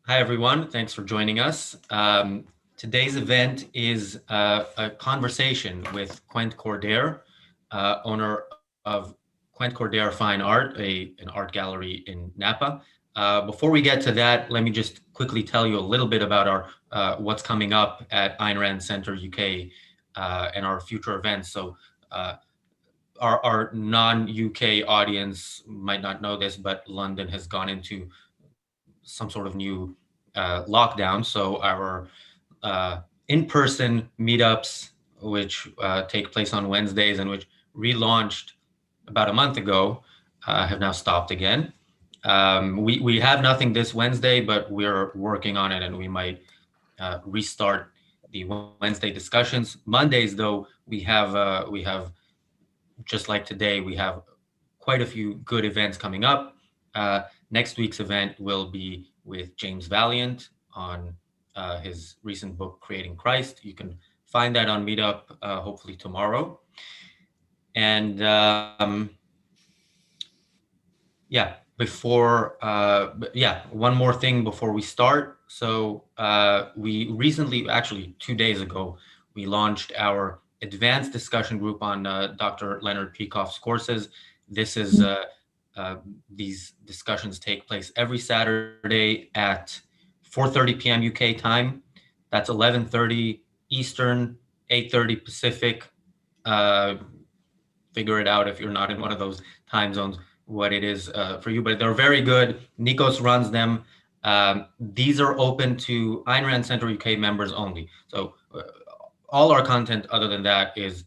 Hi, everyone. Thanks for joining us. Today's event is a conversation with Quent Cordair, owner of Quent Cordair Fine Art, an art gallery in Napa. Before we get to that, let me just quickly tell you a little bit about our what's coming up at Ayn Rand Center UK and our future events. Uh, our non-UK audience might not know this, but London has gone into some sort of new lockdown. So our uh, in-person meetups, which take place on Wednesdays and which relaunched about a month ago, have now stopped again. We have nothing this Wednesday, but we're working on it, and we might restart the Wednesday discussions. Mondays, though, we have just like today, we have quite a few good events coming up. Next week's event will be with James Valiant on his recent book, Creating Christ. You can find that on Meetup hopefully tomorrow. And one more thing before we start. So we recently, actually 2 days ago, we launched our advanced discussion group on Dr. Leonard Peikoff's courses. This is these discussions take place every Saturday at 4:30 p.m. UK time. That's 11:30 Eastern, 8:30 Pacific. Uh, Figure it out if you're not in one of those time zones what it is for you, but they're very good. Nikos runs them. These are open to Ayn Rand Center UK members only. So all our content other than that is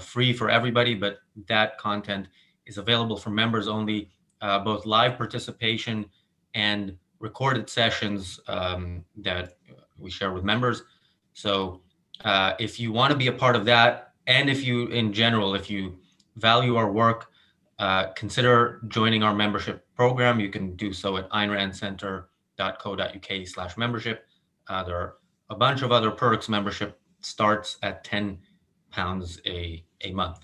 free for everybody, but that content is available for members only, both live participation and recorded sessions that we share with members. So if you want to be a part of that, and if you, in general, if you value our work, consider joining our membership program. You can do so at aynrandcenter.co.uk/membership. There are a bunch of other perks. Membership starts at £10 a month.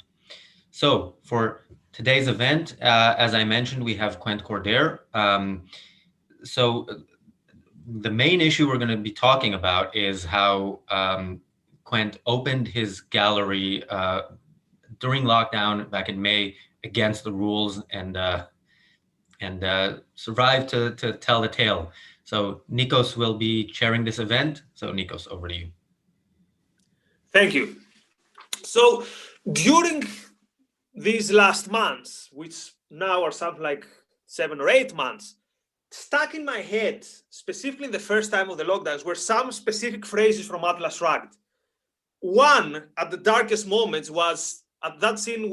So for today's event, as I mentioned, we have Quent Cordair. So the main issue we're going to be talking about is how Quent opened his gallery during lockdown back in May against the rules and survived to tell the tale. So Nikos will be chairing this event. So Nikos, over to you. Thank you. So during these last months, which now are something like 7 or 8 months, stuck in my head, specifically the first time of the lockdowns, were some specific phrases from Atlas Shrugged. One, at the darkest moments, was at that scene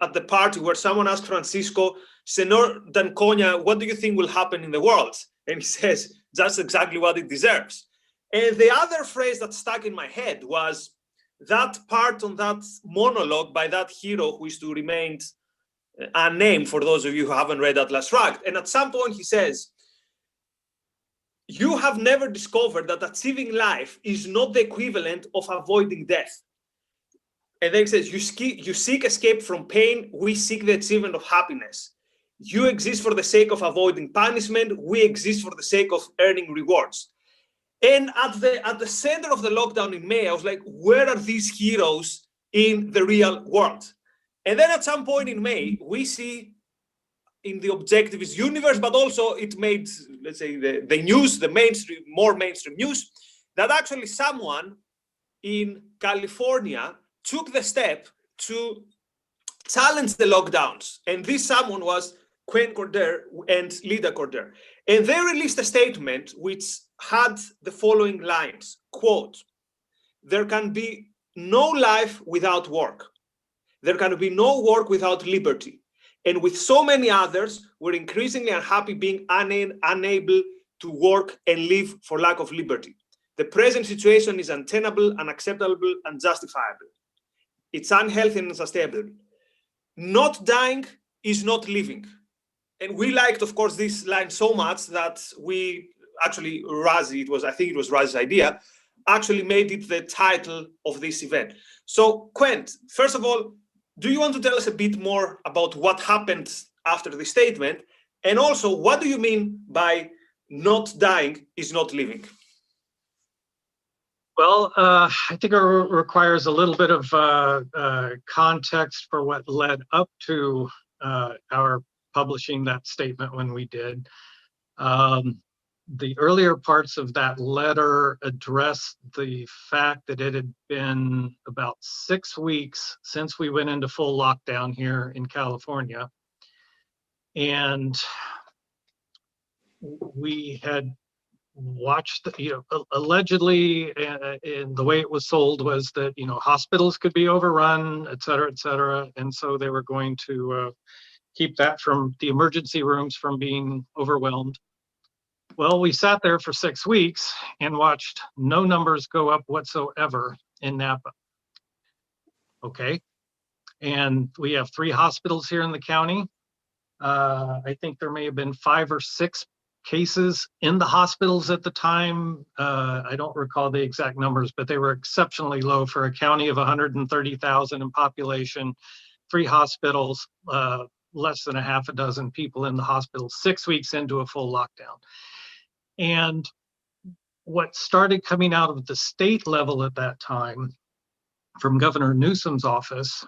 at the party where someone asked Francisco, Senor D'Anconia, what do you think will happen in the world? And he says, just exactly what it deserves. And the other phrase that stuck in my head was that part on that monologue by that hero who is to remain unnamed for those of you who haven't read Atlas Shrugged. And at some point he says, you have never discovered that achieving life is not the equivalent of avoiding death. And then he says, you seek escape from pain, we seek the achievement of happiness. You exist for the sake of avoiding punishment, we exist for the sake of earning rewards. And at the center of the lockdown in May, I was like, where are these heroes in the real world? And then at some point in May, we see in the objectivist universe, but also it made, let's say, the news, the mainstream, more mainstream news, that actually someone in California took the step to challenge the lockdowns. And this someone was Quent Cordair and Linda Cordair. And they released a statement which had the following lines, quote, there can be no life without work. There can be no work without liberty. And with so many others, we're increasingly unhappy being unable to work and live for lack of liberty. The present situation is untenable, unacceptable, unjustifiable. It's unhealthy and unsustainable. Not dying is not living. And we liked, of course, this line so much that we actually, I think it was Razi's idea, actually made it the title of this event. So Quent, first of all, do you want to tell us a bit more about what happened after the statement? And also, what do you mean by not dying is not living? Well, I think it requires a little bit of context for what led up to our publishing that statement when we did. The earlier parts of that letter addressed the fact that it had been about 6 weeks since we went into full lockdown here in California. And we had watched, allegedly, and the way it was sold was that, hospitals could be overrun, et cetera, et cetera. And so they were going to keep that from the emergency rooms from being overwhelmed. Well, we sat there for 6 weeks and watched no numbers go up whatsoever in Napa. Okay. And we have 3 hospitals here in the county. I think there may have been 5 or 6 cases in the hospitals at the time. I don't recall the exact numbers, but they were exceptionally low for a county of 130,000 in population, 3 hospitals, less than a half a dozen people in the hospital, 6 weeks into a full lockdown. And what started coming out of the state level at that time from Governor Newsom's office,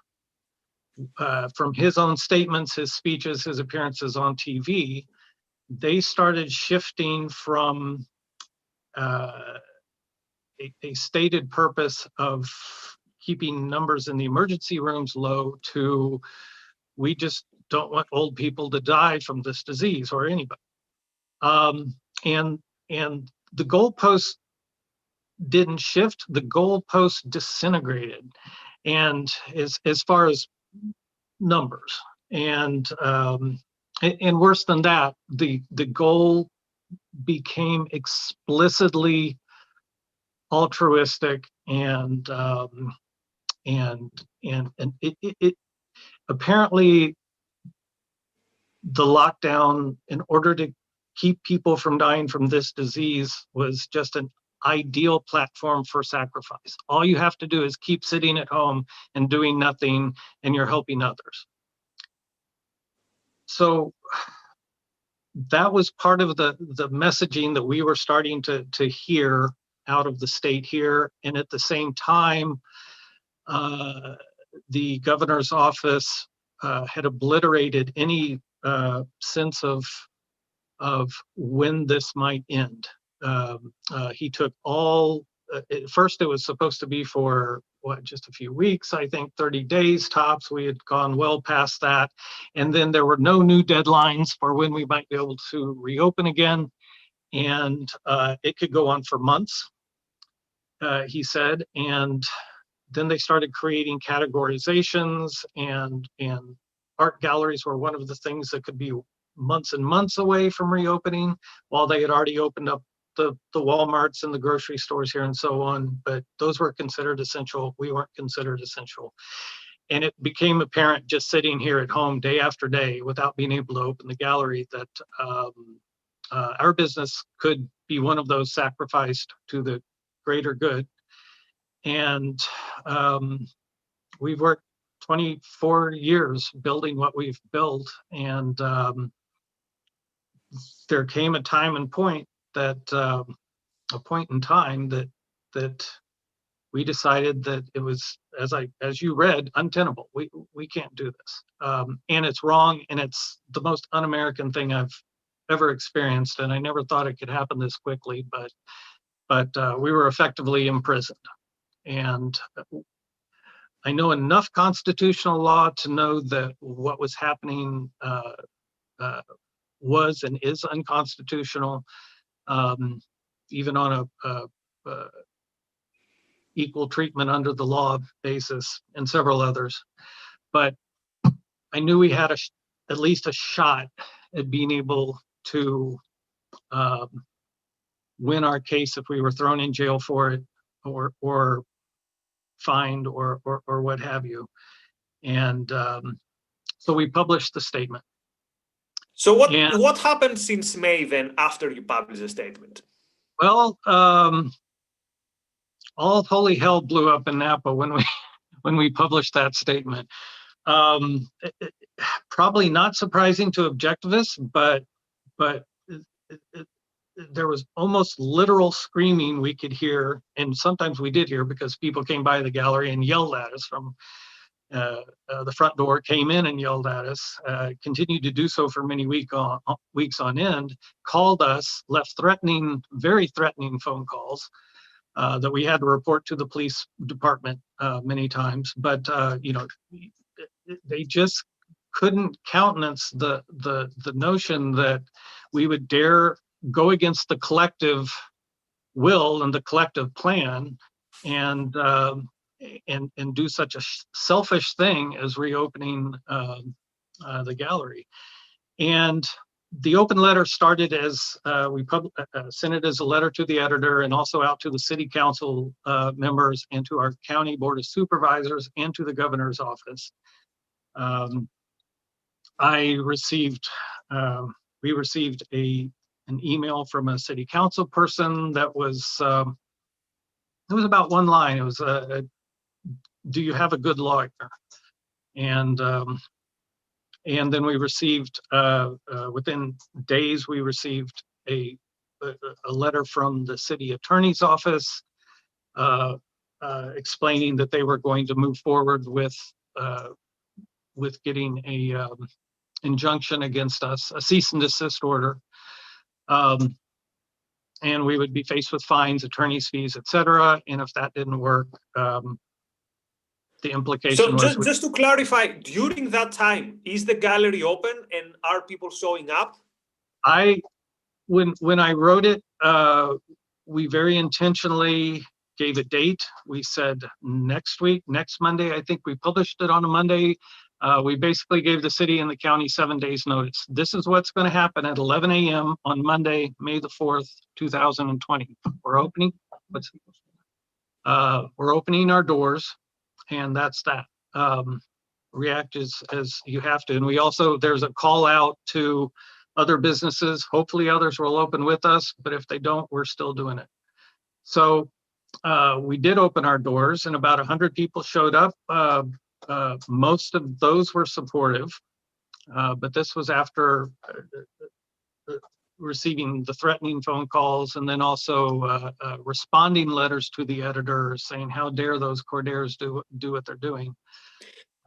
from his own statements, his speeches, his appearances on TV, they started shifting from a stated purpose of keeping numbers in the emergency rooms low to, we just don't want old people to die from this disease, or anybody. And the goalposts didn't shift, the goalposts disintegrated. And as far as numbers, and worse than that, the goal became explicitly altruistic, and it apparently, the lockdown, in order to keep people from dying from this disease, was just an ideal platform for sacrifice. All you have to do is keep sitting at home and doing nothing, and you're helping others. So that was part of the messaging that we were starting to hear out of the state here. And at the same time, the governor's office had obliterated any sense of when this might end. He took all, at first it was supposed to be for just a few weeks, I think 30 days tops. We had gone well past that. And then there were no new deadlines for when we might be able to reopen again. And it could go on for months, he said. And then they started creating categorizations, and art galleries were one of the things that could be months and months away from reopening, while they had already opened up the Walmarts and the grocery stores here and so on. But those were considered essential. We weren't considered essential. And it became apparent just sitting here at home day after day without being able to open the gallery that our business could be one of those sacrificed to the greater good. And we've worked 24 years building what we've built. And there came a time and point that a point in time that we decided that it was, as you read, untenable. We can't do this, and it's wrong, and it's the most un-American thing I've ever experienced. And I never thought it could happen this quickly, but we were effectively imprisoned. And I know enough constitutional law to know that what was happening was and is unconstitutional, even on a equal treatment under the law basis, and several others. But I knew we had at least a shot at being able to win our case if we were thrown in jail for it, or fined, or what have you. And so we published the statement. So what happened since May then, after you published the statement? Well, all holy hell blew up in Napa when we published that statement. Probably not surprising to objectivists, but there was almost literal screaming we could hear, and sometimes we did hear because people came by the gallery and yelled at us from the front door, came in and yelled at us, continued to do so for many weeks on end, called us, left very threatening phone calls that we had to report to the police department many times. But they just couldn't countenance the notion that we would dare go against the collective will and the collective plan and do such a selfish thing as reopening the gallery. And the open letter started as we sent it as a letter to the editor and also out to the city council members and to our county board of supervisors and to the governor's office. We received an email from a city council person that was, it was about one line. It was, do you have a good lawyer? And then we received, within days, we received a letter from the city attorney's office explaining that they were going to move forward with getting a injunction against us, a cease and desist order. And we would be faced with fines, attorney's fees, etc. And if that didn't work, the implication was... So just to clarify, during that time, is the gallery open and are people showing up? When I wrote it, we very intentionally gave a date. We said next week, next Monday. I think we published it on a Monday. We basically gave the city and the county 7 days notice. This is what's going to happen at 11 a.m. on Monday, May the 4th, 2020. We're opening, we're opening our doors, and that's that. React as you have to. And we also, there's a call out to other businesses. Hopefully others will open with us, but if they don't, we're still doing it. So we did open our doors and about 100 people showed up. Most of those were supportive, but this was after receiving the threatening phone calls and then also responding letters to the editor saying, how dare those Cordairs do what they're doing.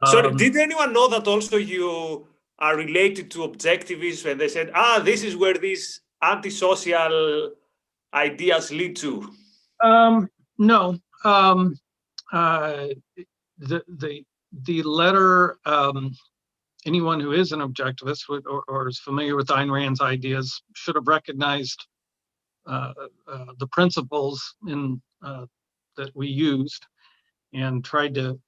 Sorry, did anyone know that also you are related to objectivism and they said, this is where these antisocial ideas lead to? No. The letter, anyone who is an objectivist or is familiar with Ayn Rand's ideas should have recognized the principles that we used and tried to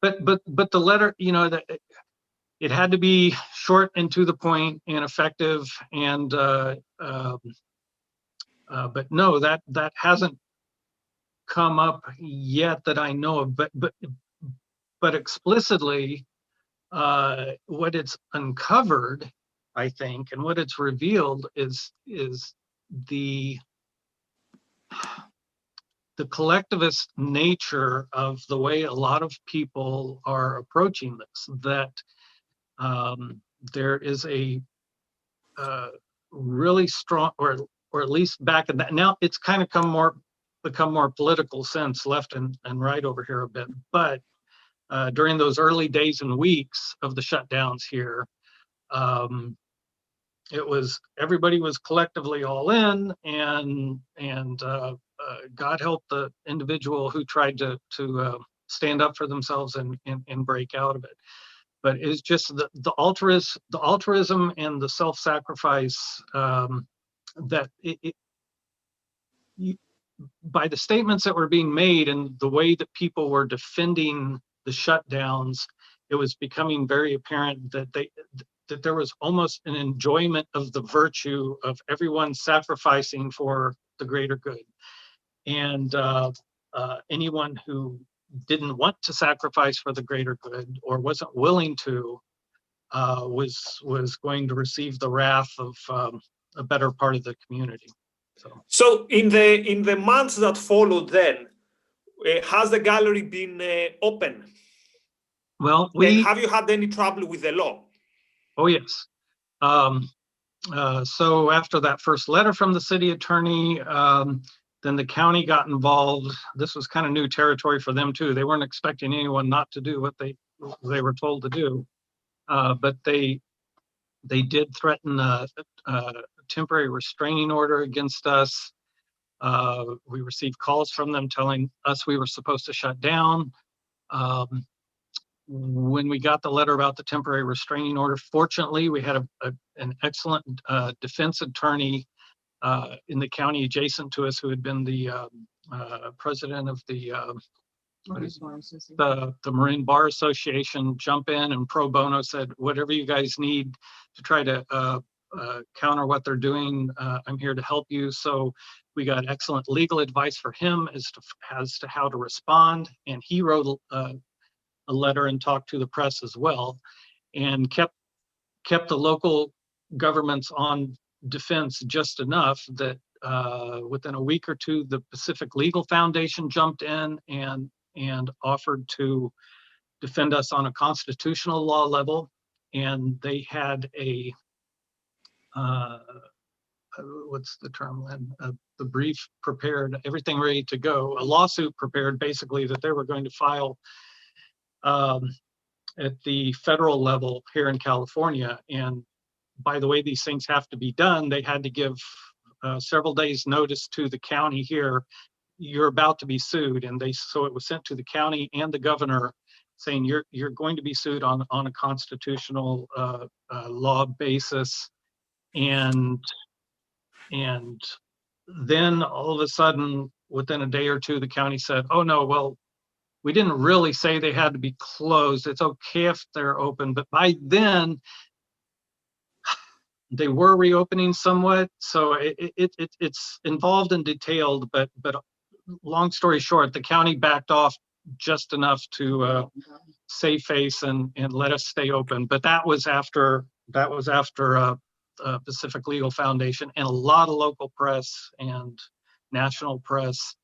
but the letter, it had to be short and to the point and effective and but no, that hasn't come up yet that I know of, but explicitly what it's uncovered, I think, and what it's revealed is the collectivist nature of the way a lot of people are approaching this, that there is a really strong, or at least back in that, now it's kind of become more political sense left and right over here a bit. But during those early days and weeks of the shutdowns here, everybody was collectively all in, and God help the individual who tried to stand up for themselves and break out of it. But it's just the altruism and the self-sacrifice that by the statements that were being made and the way that people were defending the shutdowns, it was becoming very apparent that there was almost an enjoyment of the virtue of everyone sacrificing for the greater good. And anyone who didn't want to sacrifice for the greater good or wasn't willing to was going to receive the wrath of a better part of the community. So in the months that followed then, has the gallery been open? Well, and have you had any trouble with the law? Oh, yes. So after that first letter from the city attorney, then the county got involved. This was kind of new territory for them too. They weren't expecting anyone not to do what they were told to do, but they did threaten a temporary restraining order against us. We received calls from them telling us we were supposed to shut down. When we got the letter about the temporary restraining order, fortunately, we had an excellent defense attorney in the county adjacent to us who had been the president of the Marine Bar Association, jump in and pro bono said, whatever you guys need to try to counter what they're doing, I'm here to help you. So we got excellent legal advice for him as to how to respond. And he wrote a letter and talked to the press as well, and kept the local governments on defense just enough that within a week or two, the Pacific Legal Foundation jumped in and offered to defend us on a constitutional law level. And they had a, what's the term, the brief prepared, everything ready to go, a lawsuit prepared basically that they were going to file at the federal level here in California. And by the way these things have to be done, they had to give several days notice to the county here, you're about to be sued. And so it was sent to the county and the governor saying you're going to be sued on a constitutional law basis. And then all of a sudden, within a day or two, the county said, oh no, well, we didn't really say they had to be closed. It's okay if they're open. But by then, they were reopening somewhat. So it's involved and detailed, but long story short, the county backed off just enough to save face and let us stay open. But that was after Pacific Legal Foundation and a lot of local press and national press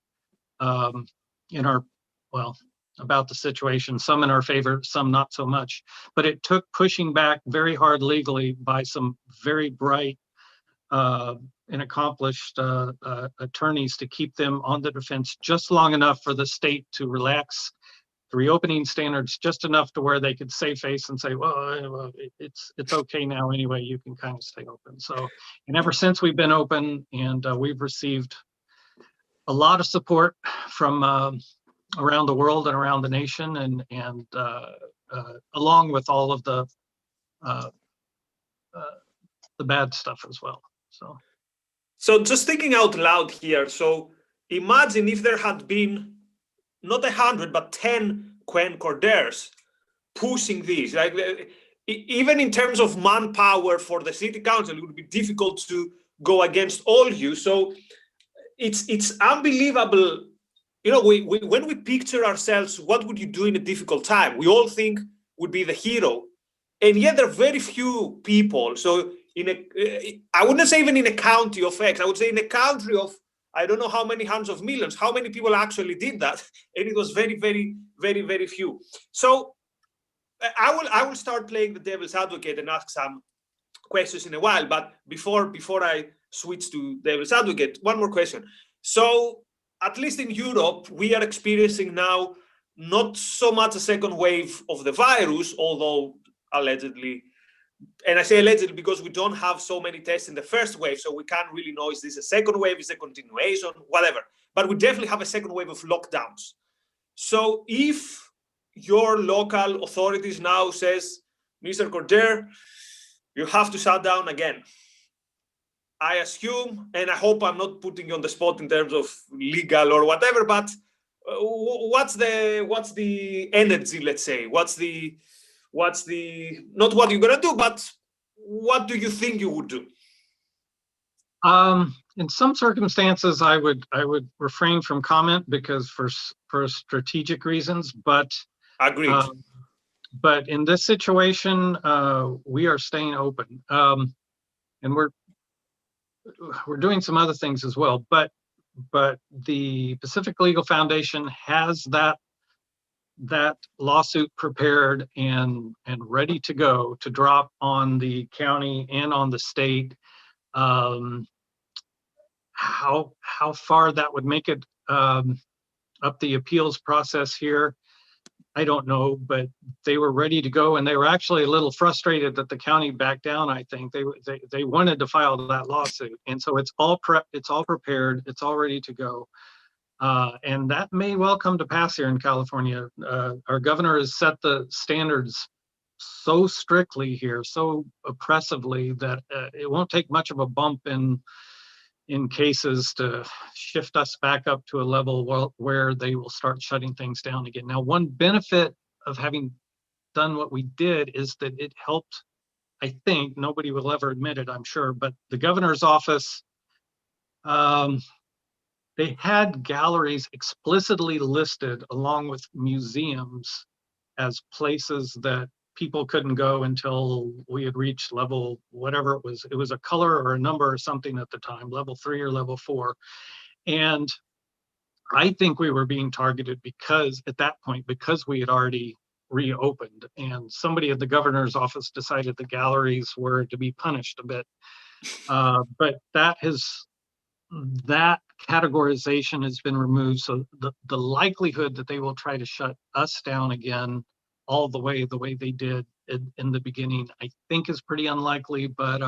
about the situation, some in our favor, some not so much. But it took pushing back very hard legally by some very bright and accomplished attorneys to keep them on the defense just long enough for the state to relax the reopening standards just enough to where they could save face and say, well, it's okay now anyway, you can kind of stay open. So, and ever since we've been open, and we've received a lot of support from around the world and around the nation, and along with all of the bad stuff as well. So just thinking out loud here. So imagine if there had been not 100, but 10 Quent Cordairs pushing this. Like even in terms of manpower for the city council, it would be difficult to go against all you. So it's unbelievable. You know, when we picture ourselves, what would you do in a difficult time? We all think would be the hero, and yet there are very few people. So I wouldn't say even in a county of X, I would say in a country of, I don't know how many hundreds of millions, how many people actually did that, and it was very, very, very, very few. So I will start playing the devil's advocate and ask some questions in a while. But before I switch to devil's advocate, one more question. So at least in Europe, we are experiencing now not so much a second wave of the virus, although allegedly, and I say allegedly because we don't have so many tests in the first wave, so we can't really know, is this a second wave, is it a continuation, whatever. But we definitely have a second wave of lockdowns. So if your local authorities now says, Mr. Cordair, you have to shut down again, I assume, and I hope I'm not putting you on the spot in terms of legal or whatever, but what's the energy, let's say? What's the not what you're gonna do, but what do you think you would do? In some circumstances, I would refrain from comment because for strategic reasons, but agreed. But in this situation, we are staying open, and we're doing some other things as well. But the Pacific Legal Foundation has that that lawsuit prepared and ready to go to drop on the county and on the state. How far that would make it up the appeals process here, I don't know, but they were ready to go, and they were actually a little frustrated that the county backed down. I think they wanted to file that lawsuit, and so it's all prepared, it's all ready to go, and that may well come to pass here in California. Our governor has set the standards so strictly here, so oppressively, that it won't take much of a bump in cases to shift us back up to a level where they will start shutting things down again. Now, one benefit of having done what we did is that it helped, I think, nobody will ever admit it, I'm sure, but the governor's office, they had galleries explicitly listed along with museums as places that people couldn't go until we had reached level, whatever it was. It was a color or a number or something at the time, level 3 or level 4. And I think we were being targeted because at that point, because we had already reopened, and somebody at the governor's office decided the galleries were to be punished a bit. But that categorization has been removed. So the likelihood that they will try to shut us down again all the way they did in the beginning, I think is pretty unlikely. But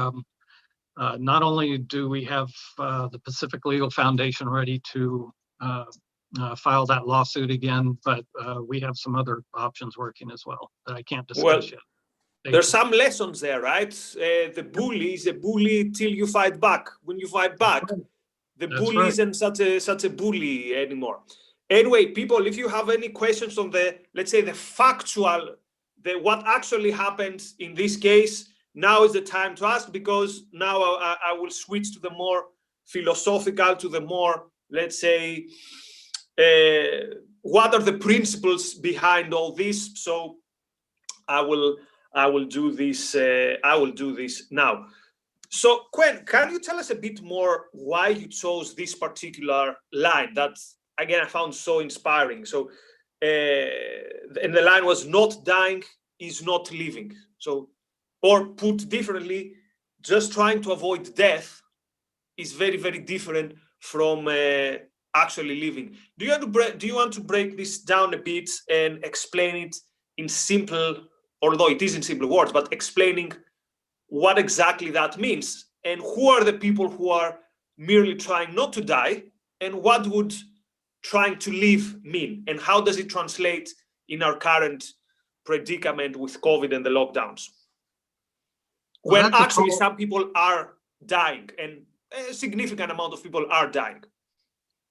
not only do we have the Pacific Legal Foundation ready to file that lawsuit again, but we have some other options working as well that I can't discuss yet. There's some lessons there, right? The bully is a bully till you fight back. When you fight back, the bully isn't such a bully anymore. Anyway, people, if you have any questions on the, let's say, the factual, what actually happened in this case, now is the time to ask, because now I will switch to the more philosophical, to the more, let's say, what are the principles behind all this? So I will do this. I will do this now. So, Quent, can you tell us a bit more why you chose this particular line that, again, I found so inspiring? So, and the line was, "Not dying is not living." So, or put differently, just trying to avoid death is very, very different from actually living. Do you want to break this down a bit and explain it in simple, although it is in simple words, but explaining what exactly that means, and who are the people who are merely trying not to die, and what would trying to live mean, and how does it translate in our current predicament with COVID and the lockdowns, when actually some people are dying, and a significant amount of people are dying?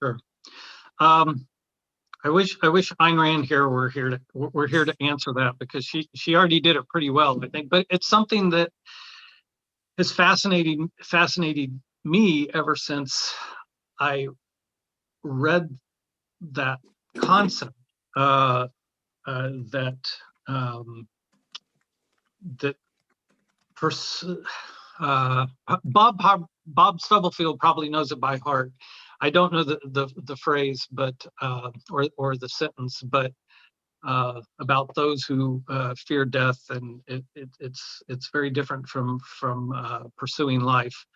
Sure. I wish Ayn Rand were here to answer that, because she already did it pretty well, I think. But it's something that has fascinated me ever since I read that concept, that Bob Stubblefield probably knows it by heart. I don't know the phrase, but or the sentence, but about those who fear death, and it's very different from pursuing life.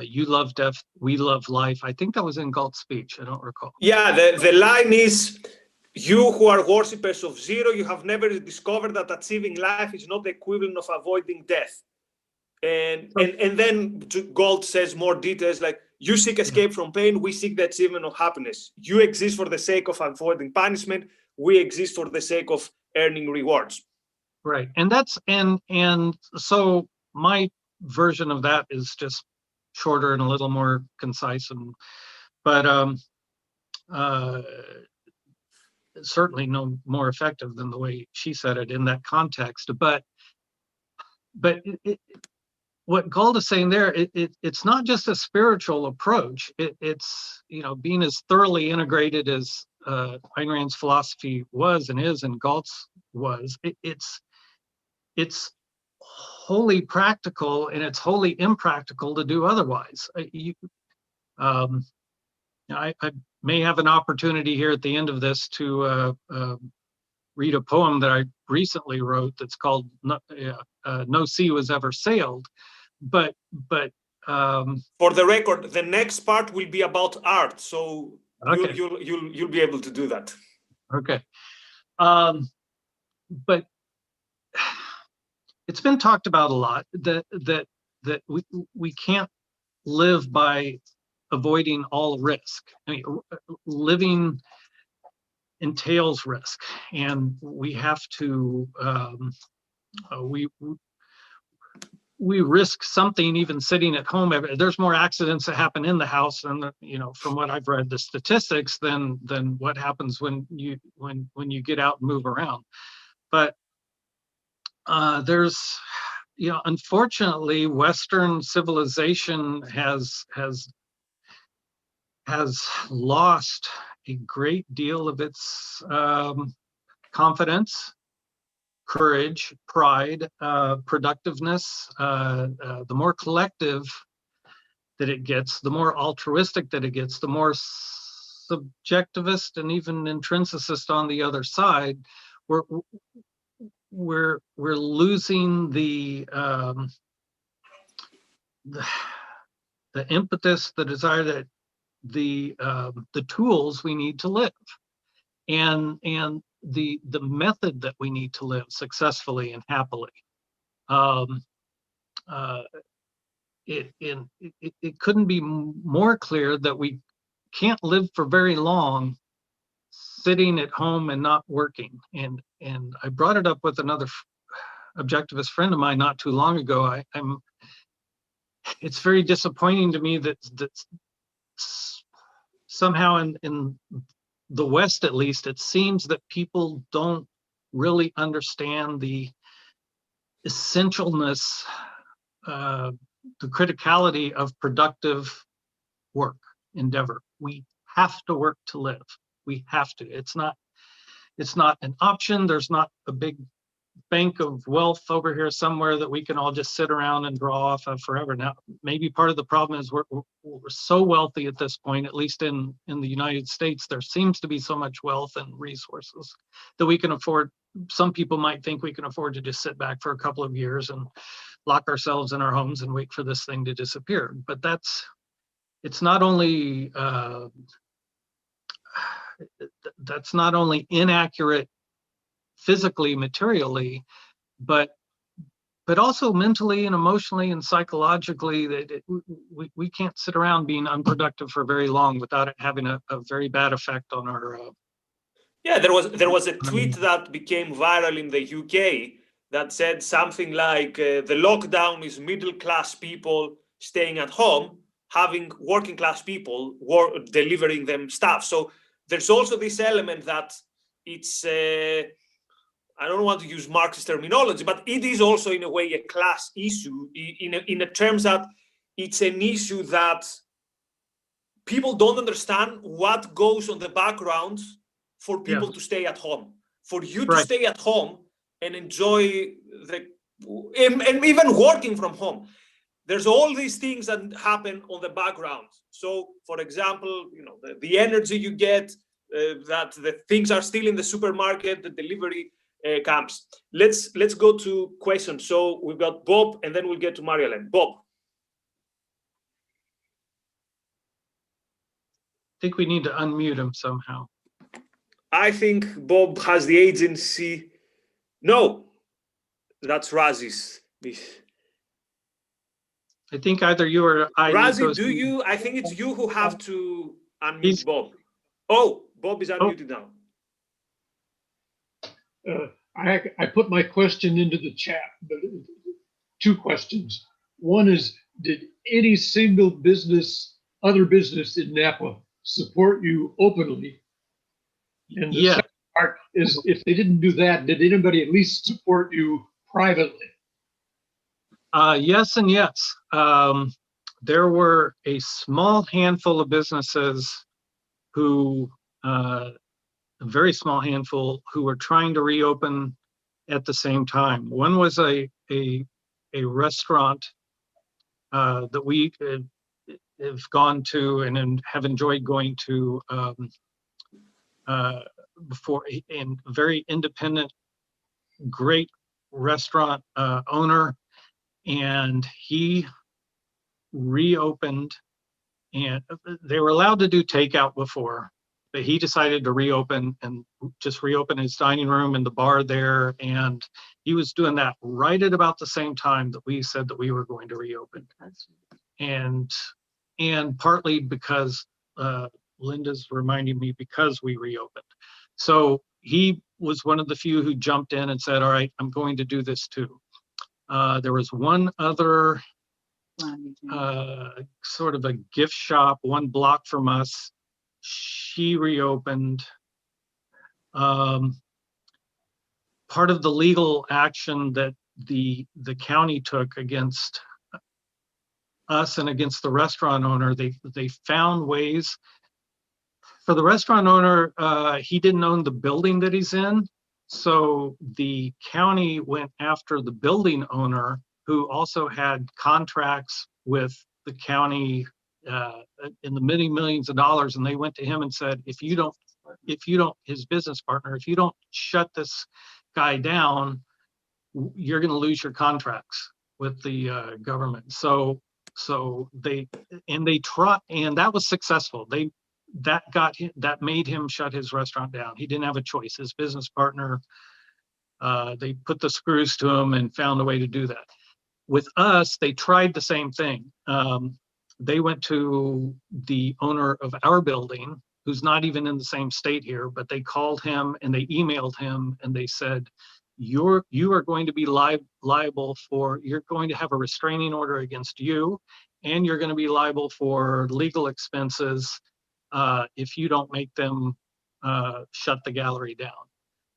You love death, we love life. I think that was in Galt's speech. I don't recall. Yeah, the line is, "You who are worshippers of zero, you have never discovered that achieving life is not the equivalent of avoiding death." And then Galt says more details like, "You seek escape from pain, we seek the achievement of happiness. You exist for the sake of avoiding punishment, we exist for the sake of earning rewards." Right, and that's and so my version of that is just shorter and a little more concise, but certainly no more effective than the way she said it in that context. But what Galt is saying there, it's not just a spiritual approach. It's, you know, being as thoroughly integrated as Ayn Rand's philosophy was and is, and Galt's was. It's wholly practical, and it's wholly impractical to do otherwise. I've may have an opportunity here at the end of this to read a poem that I recently wrote that's called No Sea Was Ever Sailed. But for the record, the next part will be about art, so okay. you'll be able to do that. Okay. But it's been talked about a lot that we can't live by avoiding all risk. I mean, living entails risk, and we have to we risk something even sitting at home. There's more accidents that happen in the house than, you know, from what I've read, the statistics, than what happens when you get out and move around. But there's, you know, unfortunately, Western civilization has lost a great deal of its confidence, courage, pride, productiveness. The more collective that it gets, the more altruistic that it gets, the more subjectivist and even intrinsicist on the other side. We're losing the impetus, the desire, that the tools we need to live, and the method that we need to live successfully and happily. It couldn't be more clear that we can't live for very long sitting at home and not working. And I brought it up with another objectivist friend of mine not too long ago. It's very disappointing to me that somehow in the West, at least, it seems that people don't really understand the essentialness, the criticality of productive work, endeavor. We have to work to live. We have to. It's not an option. There's not a big bank of wealth over here somewhere that we can all just sit around and draw off of forever. Now, maybe part of the problem is we're so wealthy at this point, at least in the United States. There seems to be so much wealth and resources that we can afford. Some people might think we can afford to just sit back for a couple of years and lock ourselves in our homes and wait for this thing to disappear. But it's not only that's not only inaccurate physically, materially, but also mentally and emotionally and psychologically. That we can't sit around being unproductive for very long without it having a very bad effect on our. Yeah, there was a tweet that became viral in the UK that said something like, "The lockdown is middle class people staying at home, having working class people delivering them stuff." So there's also this element that it's. I don't want to use Marxist terminology, but it is also in a way a class issue in a terms that it's an issue that people don't understand what goes on the background for people to stay at home. For you to stay at home and enjoy and even working from home. There's all these things that happen on the background. So, for example, you know, the energy you get, that the things are still in the supermarket, the delivery comes. Let's go to questions. So we've got Bob, and then we'll get to Mariellen. Bob. I think we need to unmute him somehow. I think Bob has the agency. No, that's Razi's. I think either you or I. Razi, do you? I think it's you who have to unmute Bob. Oh, Bob is unmuted now. I put my question into the chat, but two questions. One is, did any single other business in Napa support you openly? And the second part is, if they didn't do that, did anybody at least support you privately? Yes and yes. There were a small handful of businesses who, a very small handful, who were trying to reopen at the same time. One was a restaurant that have gone to and have enjoyed going to before, in very independent, great restaurant owner, and he reopened, and they were allowed to do takeout before, but he decided to reopen and just reopen his dining room and the bar there. And he was doing that right at about the same time that we said that we were going to reopen. And partly because Linda's reminding me, because we reopened. So he was one of the few who jumped in and said, all right, I'm going to do this too. There was one other sort of a gift shop 1 block from us. She reopened. Part of the legal action that the county took against us and against the restaurant owner, they found ways. For the restaurant owner, he didn't own the building that he's in, so the county went after the building owner, who also had contracts with the county in the many millions of dollars, and they went to him and said, if you don't, his business partner, if you don't shut this guy down, you're going to lose your contracts with the government. So they tried, and that was successful. That made him shut his restaurant down. He didn't have a choice. His business partner, they put the screws to him and found a way to do that. With us, they tried the same thing. They went to the owner of our building, who's not even in the same state here, but they called him and they emailed him and they said, you are going to be liable for, you're going to have a restraining order against you, and you're going to be liable for legal expenses if you don't make them shut the gallery down.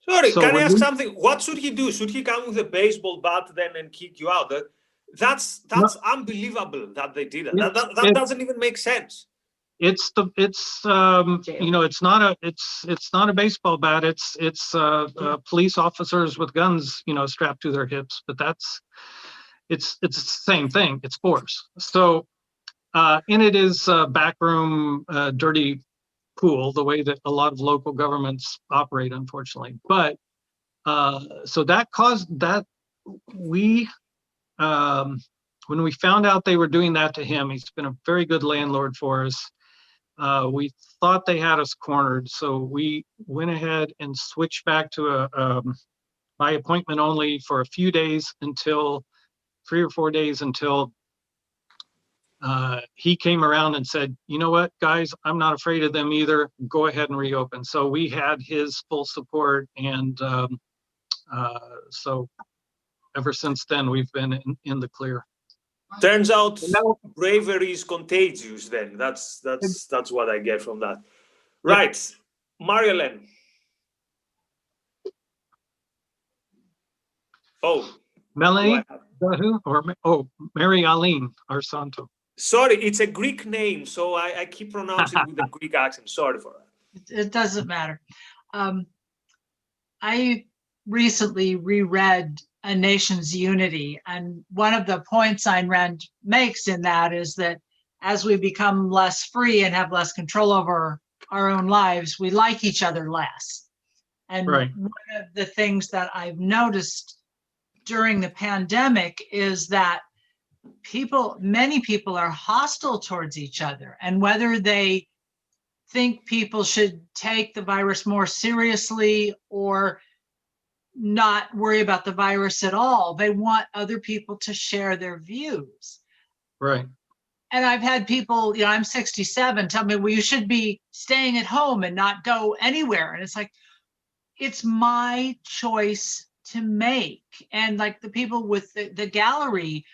Sorry, So can I ask something? What should he do? Should he come with a baseball bat then and kick you out? That's unbelievable that they did that. That doesn't even make sense. It's you know, it's not a baseball bat. It's police officers with guns, you know, strapped to their hips. But it's the same thing. It's force. So and it is backroom dirty pool, the way that a lot of local governments operate, unfortunately. But so that caused that we. When we found out they were doing that to him, he's been a very good landlord for us. We thought they had us cornered, so we went ahead and switched back to a by appointment only for a few days, until 3 or 4 days, until he came around and said, you know what, guys, I'm not afraid of them either. Go ahead and reopen. So we had his full support, and so ever since then, we've been in the clear. Turns out bravery is contagious then. That's what I get from that. Right. Mariellen. Oh. Melanie? Or Mary Aline Arsanto. Sorry, it's a Greek name, so I keep pronouncing it with a Greek accent. Sorry for that. It doesn't matter. I recently reread A Nation's Unity, and one of the points Ayn Rand makes in that is that as we become less free and have less control over our own lives, we like each other less. And one of the things that I've noticed during the pandemic is that many people are hostile towards each other, and whether they think people should take the virus more seriously or not worry about the virus at all, they want other people to share their views. Right. And I've had people, you know, I'm 67, tell me, well, you should be staying at home and not go anywhere. And it's like, it's my choice to make. And like the people with the gallery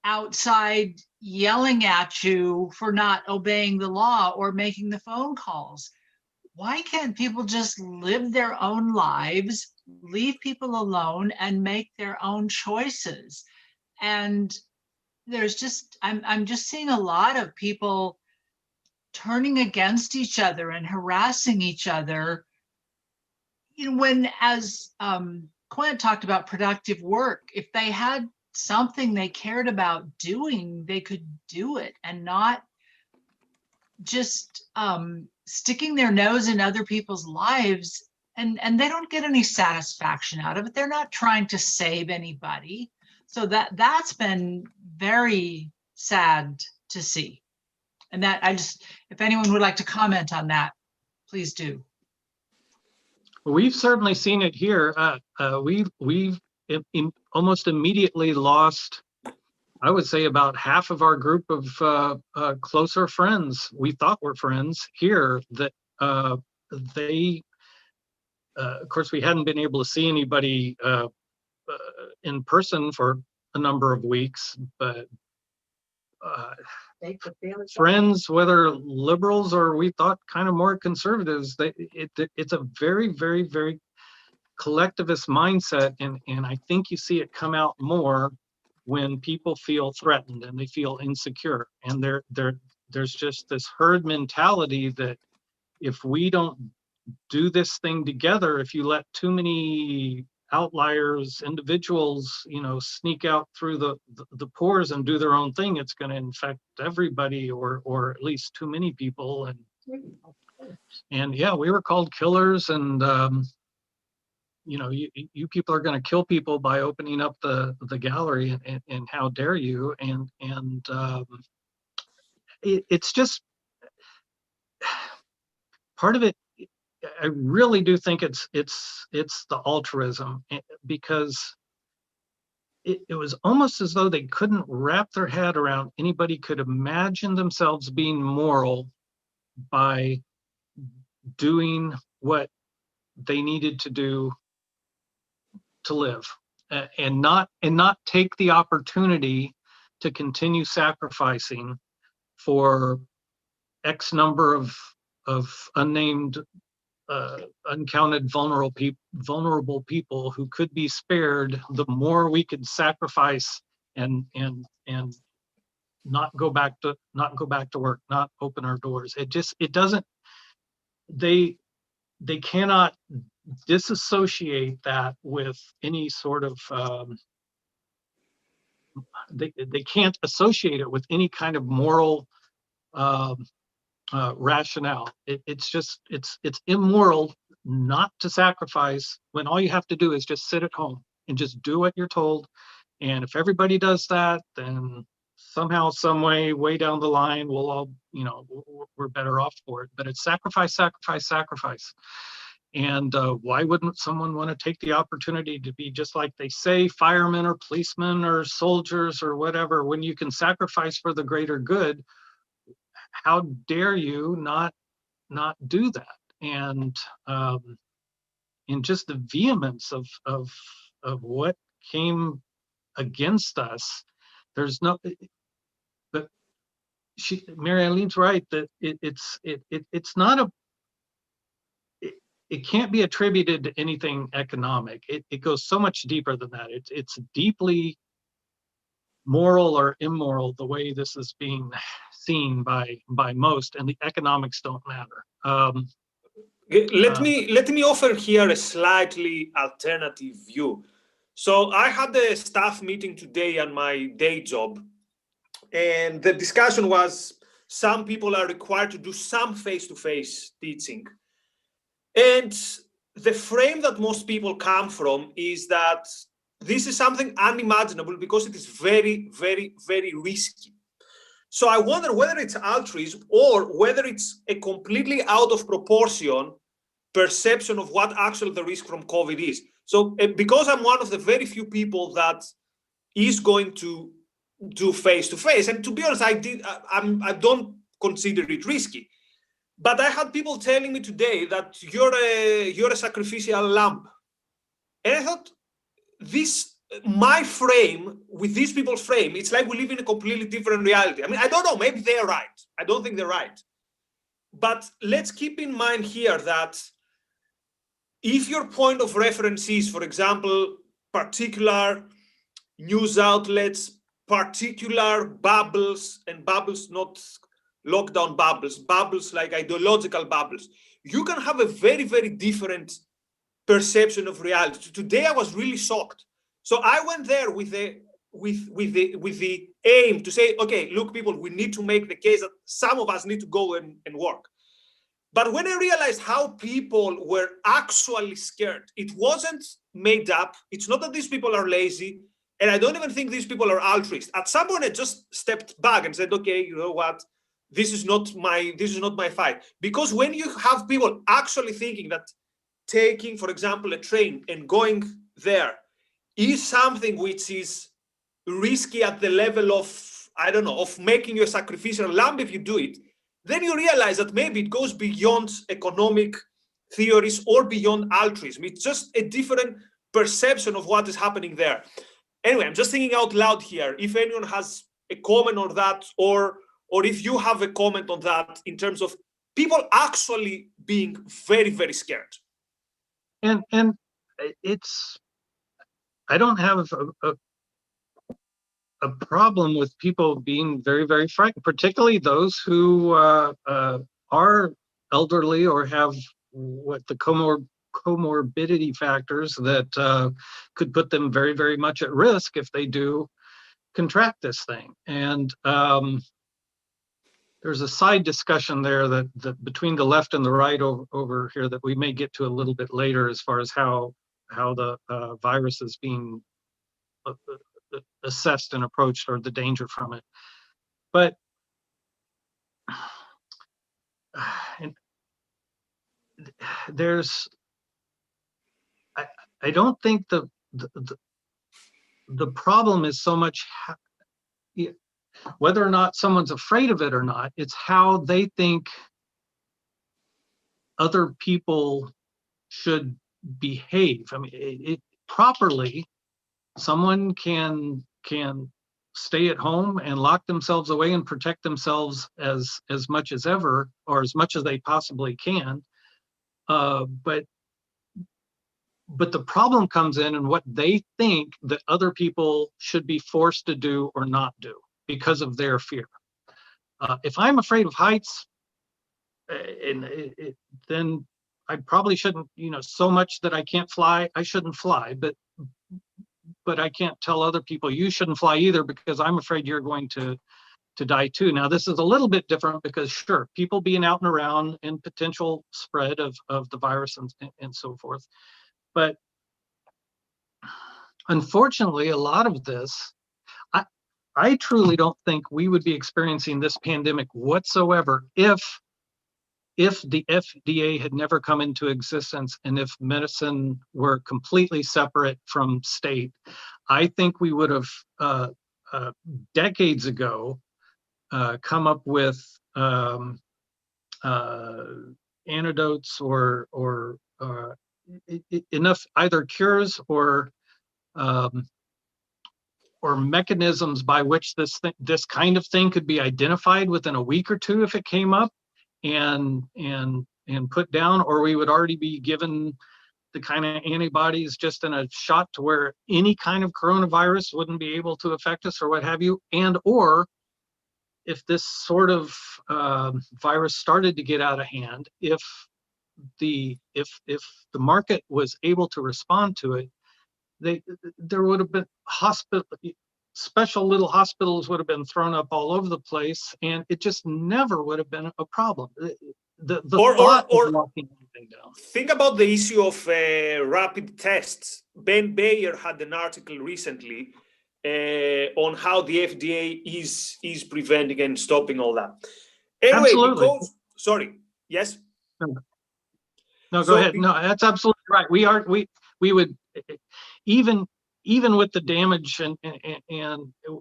outside yelling at you for not obeying the law or making the phone calls. Why can't people just live their own lives, leave people alone, and make their own choices? And there's just, I'm just seeing a lot of people turning against each other and harassing each other. You know, when, as Quent talked about productive work, if they had something they cared about doing, they could do it and not just sticking their nose in other people's lives, and they don't get any satisfaction out of it. They're not trying to save anybody. So that's been very sad to see. And that if anyone would like to comment on that, please do. We've certainly seen it here. We've almost immediately lost, I would say, about half of our group of closer friends we thought were friends here. That they, of course, we hadn't been able to see anybody in person for a number of weeks, but friends, whether liberals or we thought kind of more conservatives, it's a very, very, very collectivist mindset, and I think you see it come out more when people feel threatened and they feel insecure, and there's just this herd mentality that if we don't do this thing together, if you let too many outliers, individuals, sneak out through the pores and do their own thing, it's going to infect everybody, or at least too many people. And yeah, we were called killers, and you people are going to kill people by opening up the gallery, and how dare you? And it's just part of it. I really do think it's the altruism, because it was almost as though they couldn't wrap their head around anybody could imagine themselves being moral by doing what they needed to do to live, and not take the opportunity to continue sacrificing for X number of unnamed, uncounted vulnerable people who could be spared. The more we could sacrifice and not go back to work, not open our doors. It doesn't. They cannot disassociate that with any sort of they can't associate it with any kind of moral rationale. It's immoral not to sacrifice when all you have to do is just sit at home and just do what you're told. And if everybody does that, then somehow, some way down the line, we'll all, we're better off for it. But it's sacrifice. And why wouldn't someone want to take the opportunity to be, just like they say, firemen or policemen or soldiers or whatever, when you can sacrifice for the greater good? How dare you not do that? And in just the vehemence of what came against us, there's no. But Mary Eileen's right that it's not a. It can't be attributed to anything economic. It goes so much deeper than that. It's deeply moral or immoral, the way this is being seen by most, and the economics don't matter. Let me offer here a slightly alternative view. So I had a staff meeting today on my day job, and the discussion was some people are required to do some face-to-face teaching. And the frame that most people come from is that this is something unimaginable because it is very, very, very risky. So I wonder whether it's altruism or whether it's a completely out of proportion perception of what actually the risk from COVID is. So because I'm one of the very few people that is going to do face-to-face, and to be honest, I don't consider it risky. But I had people telling me today that you're a sacrificial lamb. And I thought, my frame with these people's frame, it's like we live in a completely different reality. I mean, I don't know, maybe they're right. I don't think they're right. But let's keep in mind here that if your point of reference is, for example, particular news outlets, particular bubbles, and bubbles not lockdown bubbles like ideological bubbles, you can have a very, very different perception of reality. Today I was really shocked. So I went there with a with the aim to say, okay, look, people, we need to make the case that some of us need to go and work. But when I realized how people were actually scared, it wasn't made up. It's not that these people are lazy, and I don't even think these people are altruist. At some point, I just stepped back and said, okay, you know what? This is not my fight. Because when you have people actually thinking that taking, for example, a train and going there is something which is risky at the level of, I don't know, of making you a sacrificial lamb if you do it, then you realize that maybe it goes beyond economic theories or beyond altruism. It's just a different perception of what is happening there. Anyway, I'm just thinking out loud here. If anyone has a comment on that, or if you have a comment on that in terms of people actually being very, very scared. And it's, I don't have a problem with people being very, very frightened, particularly those who are elderly or have what the comorbidity factors that could put them very, very much at risk if they do contract this thing. And there's a side discussion there that between the left and the right over here that we may get to a little bit later, as far as how the virus is being assessed and approached, or the danger from it. But there's, I don't think the problem is so much whether or not someone's afraid of it or not. It's how they think other people should behave. I mean, properly, someone can stay at home and lock themselves away and protect themselves as much as ever, or as much as they possibly can. But the problem comes in what they think that other people should be forced to do or not do because of their fear. If I'm afraid of heights, then I probably shouldn't, so much that I can't fly, I shouldn't fly. But I can't tell other people you shouldn't fly either, because I'm afraid you're going to die too. Now, this is a little bit different because, sure, people being out and around and potential spread of the virus and so forth. But unfortunately, a lot of this, I truly don't think we would be experiencing this pandemic whatsoever if the FDA had never come into existence, and if medicine were completely separate from state. I think we would have decades ago come up with antidotes or enough either cures or mechanisms by which this kind of thing could be identified within a week or two if it came up, and put down, or we would already be given the kind of antibodies just in a shot to where any kind of coronavirus wouldn't be able to affect us or what have you. And or if this sort of virus started to get out of hand, if the market was able to respond to it, there would have been special little hospitals would have been thrown up all over the place, and it just never would have been a problem. The thought of locking anything down. Think about the issue of rapid tests. Ben Bayer had an article recently on how the FDA is preventing and stopping all that. Anyway, absolutely. Sorry. Yes. No, go ahead. No, that's absolutely right. We would even with the damage and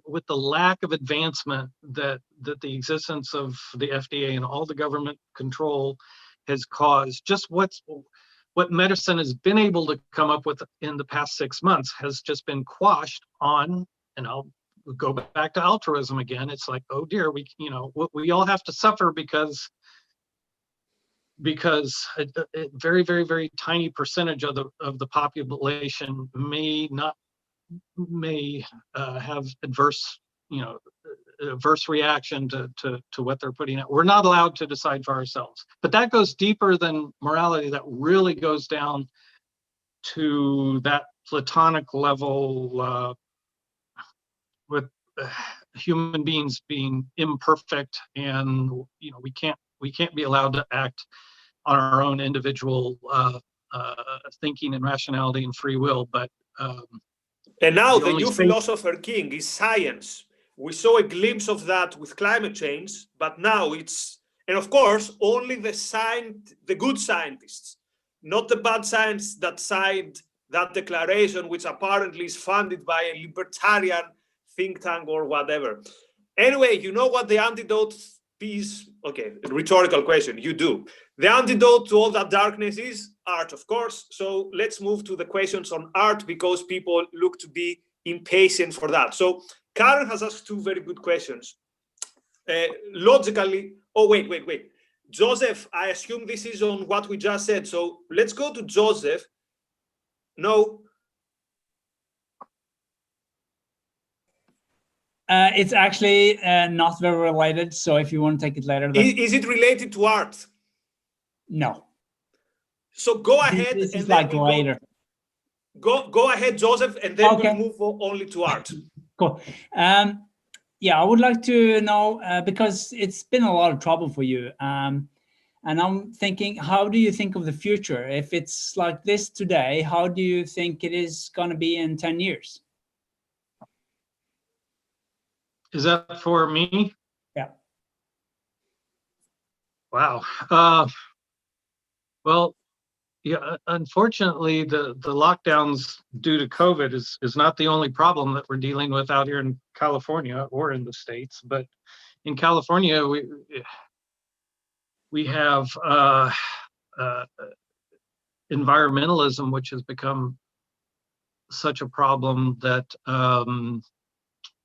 with the lack of advancement that the existence of the FDA and all the government control has caused, just what medicine has been able to come up with in the past 6 months has just been quashed on, and I'll go back to altruism again. It's like, oh dear, we all have to suffer because a very, very, very tiny percentage of the population may have adverse reaction to what they're putting out. We're not allowed to decide for ourselves. But that goes deeper than morality. That really goes down to that platonic level with human beings being imperfect, and we can't be allowed to act on our own individual thinking and rationality and free will. But and now the the only new space- philosopher king is science. We saw a glimpse of that with climate change, but now it's, and of course, only the good scientists, not the bad scientists that signed that declaration, which apparently is funded by a libertarian think tank or whatever. Anyway, you know what the antidote is? Okay, rhetorical question. You do. The antidote to all that darkness is art, of course. So let's move to the questions on art, because people look to be impatient for that. So Karen has asked two very good questions. Logically, oh, wait. Joseph, I assume this is on what we just said. So let's go to Joseph. No. It's actually not very related. So if you want to take it later. Is it related to art? No. So go ahead. This and is then like we'll later. Go ahead, Joseph, and then Okay. we'll move only to art. Cool. Yeah, I would like to know, because it's been a lot of trouble for you. And I'm thinking, how do you think of the future? If it's like this today, how do you think it is going to be in 10 years? Is that for me? Yeah. Wow. Well, yeah, unfortunately, the lockdowns due to COVID is not the only problem that we're dealing with out here in California or in the States. But in California, we have environmentalism, which has become such a problem that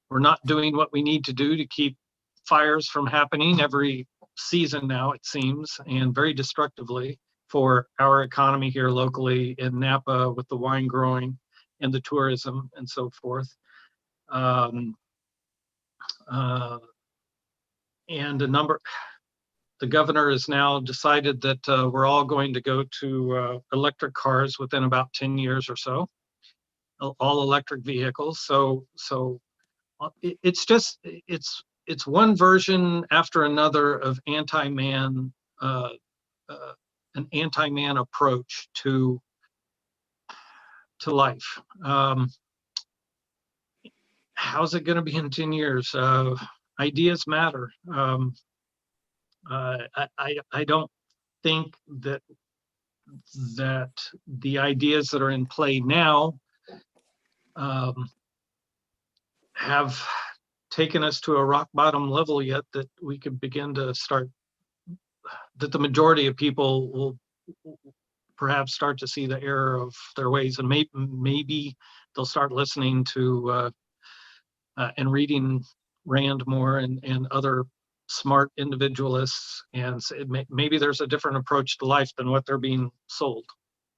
we're not doing what we need to do to keep fires from happening every season now, it seems, and very destructively for our economy here locally in Napa with the wine growing and the tourism and so forth. And the governor has now decided that we're all going to go to electric cars within about 10 years or so, all electric vehicles. So it's one version after another of anti-man, an anti-man approach to life. How's it going to be in 10 years? Ideas matter. I don't think that the ideas that are in play now have taken us to a rock bottom level yet that we could begin to start, that the majority of people will perhaps start to see the error of their ways, and maybe they'll start listening to and reading Rand more and other smart individualists, and maybe there's a different approach to life than what they're being sold.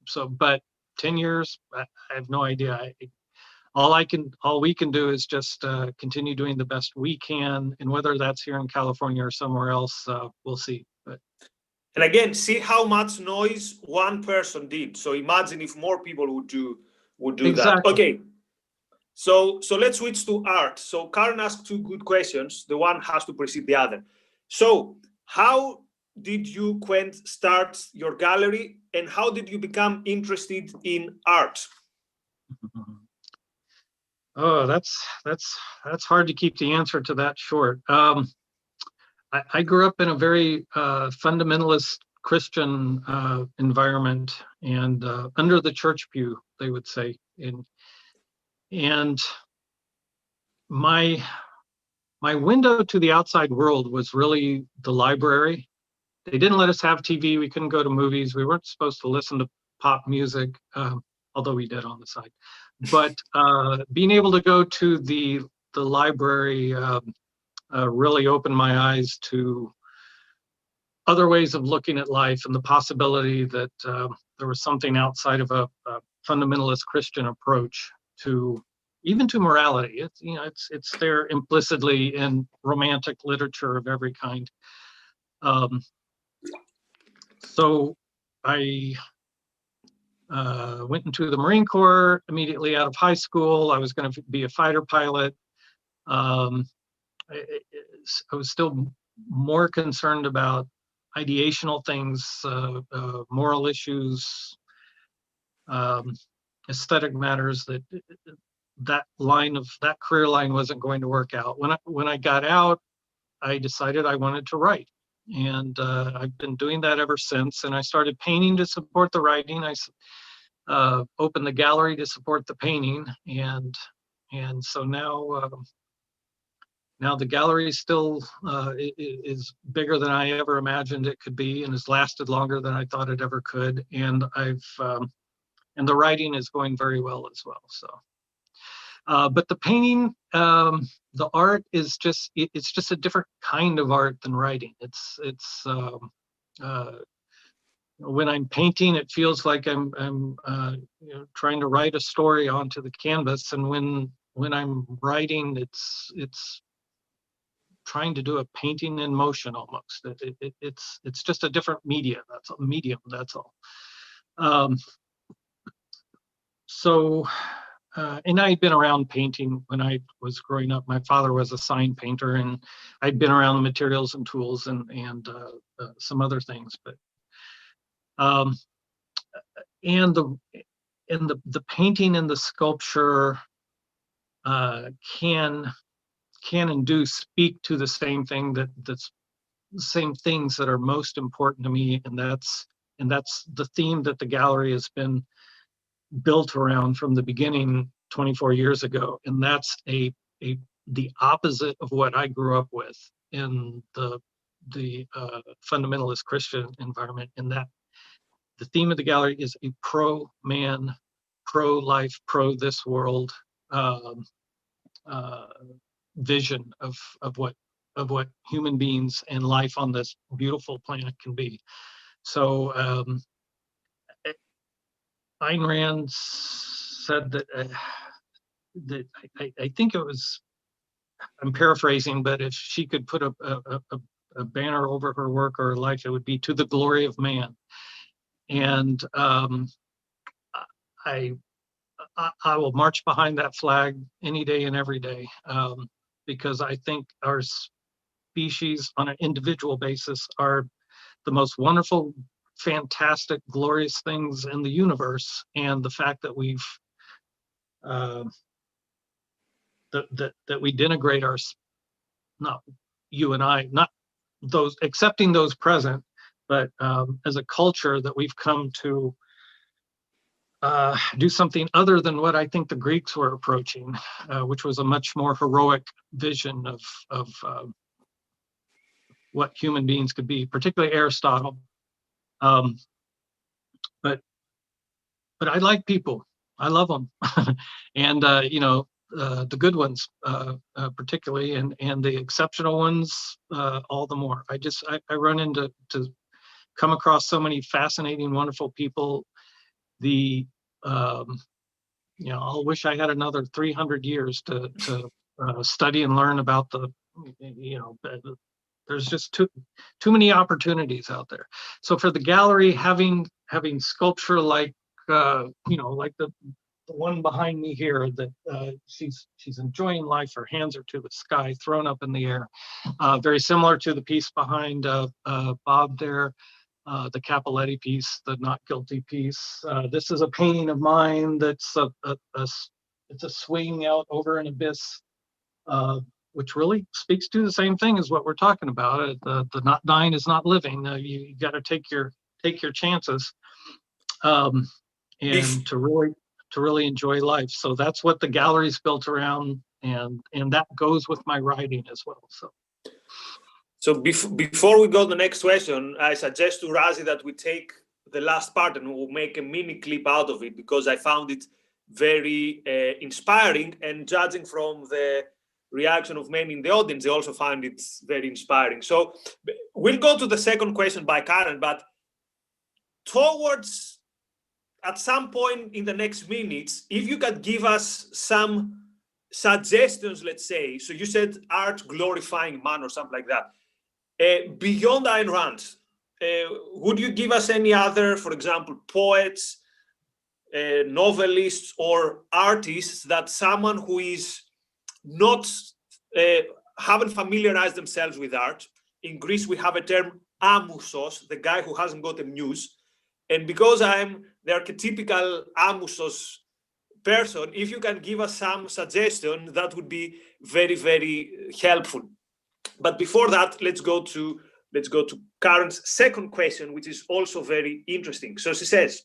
So, but 10 years, I have no idea. All we can do is just continue doing the best we can, and whether that's here in California or somewhere else, we'll see. But and again, see how much noise one person did. So imagine if more people would do exactly. that. Okay. So let's switch to art. So Karen asked two good questions. The one has to precede the other. So how did you, Quent, start your gallery, and how did you become interested in art? Oh, that's hard to keep the answer to that short. I grew up in a very fundamentalist Christian environment, and under the church pew, they would say. And my window to the outside world was really the library. They didn't let us have TV. We couldn't go to movies. We weren't supposed to listen to pop music, although we did on the side. But being able to go to the library really opened my eyes to other ways of looking at life, and the possibility that there was something outside of a fundamentalist Christian approach to even to morality. It's there implicitly in romantic literature of every kind. So I went into the Marine Corps immediately out of high school. I was going to be a fighter pilot. I was still more concerned about ideational things, moral issues, aesthetic matters. That career line wasn't going to work out. When I got out, I decided I wanted to write, and I've been doing that ever since. And I started painting to support the writing. I opened the gallery to support the painting, and so now the gallery still is bigger than I ever imagined it could be, and has lasted longer than I thought it ever could. And and the writing is going very well as well. So, but the painting, the art is it's just a different kind of art than writing. When I'm painting, it feels like I'm trying to write a story onto the canvas, and when I'm writing, it's trying to do a painting in motion almost. It's just a different medium. That's all. And I'd been around painting when I was growing up. My father was a sign painter, and I'd been around the materials and tools and some other things. But and the painting and the sculpture can and do speak to the same thing that's the same things that are most important to me, and that's the theme that the gallery has been built around from the beginning 24 years ago, and that's the opposite of what I grew up with in the fundamentalist Christian environment. In that the theme of the gallery is a pro-man, pro-life, pro-this world vision of what human beings and life on this beautiful planet can be. So Ayn Rand said that I think it was, I'm paraphrasing, but if she could put a banner over her work or her life, it would be "To the glory of man." And I will march behind that flag any day and every day, because I think our species on an individual basis are the most wonderful, fantastic, glorious things in the universe. And the fact that we've that we denigrate not you and I, not those, accepting those present, but as a culture that we've come to do something other than what I think the Greeks were approaching, which was a much more heroic vision of what human beings could be, particularly Aristotle. But I like people. I love them, and the good ones particularly, and the exceptional ones all the more. I run into come across so many fascinating, wonderful people. I'll wish I had another 300 years to study and learn about there's just too many opportunities out there. So for the gallery, having sculpture like like the one behind me here, that she's enjoying life, her hands are to the sky, thrown up in the air, very similar to the piece behind Bob there. The Capoletti piece, the Not Guilty piece. This is a painting of mine that's it's a swing out over an abyss, which really speaks to the same thing as what we're talking about. The not dying is not living. You got to take your chances, and to really enjoy life. So that's what the gallery's built around, and that goes with my writing as well. So before we go to the next question, I suggest to Razi that we take the last part and we'll make a mini clip out of it, because I found it very inspiring, and judging from the reaction of many in the audience, they also find it very inspiring. So we'll go to the second question by Karen, but at some point in the next minutes, if you could give us some suggestions, let's say. So you said art glorifying man or something like that. Beyond Ayn Rand, would you give us any other, for example, poets, novelists, or artists that someone who is not haven't familiarized themselves with art. In Greece, we have a term amousos, the guy who hasn't got a muse. And because I'm the archetypical amousos person, if you can give us some suggestion, that would be very, very helpful. But before that, let's go to Karen's second question, which is also very interesting. So she says,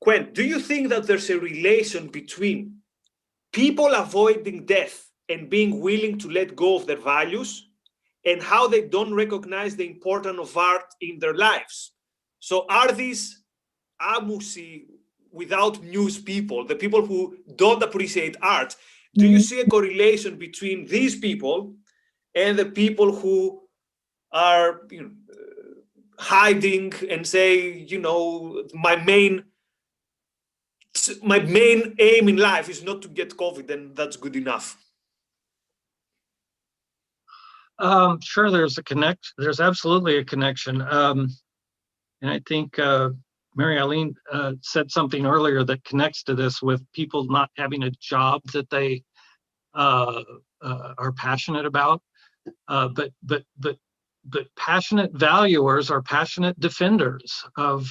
Quent, do you think that there's a relation between people avoiding death and being willing to let go of their values, and how they don't recognize the importance of art in their lives? So are these amusi without muse people, the people who don't appreciate art, do you see a correlation between these people and the people who are hiding and say, my main aim in life is not to get COVID, and that's good enough? Sure, there's absolutely a connection. And I think Mary Eileen said something earlier that connects to this, with people not having a job that they are passionate about. But passionate valuers are passionate defenders of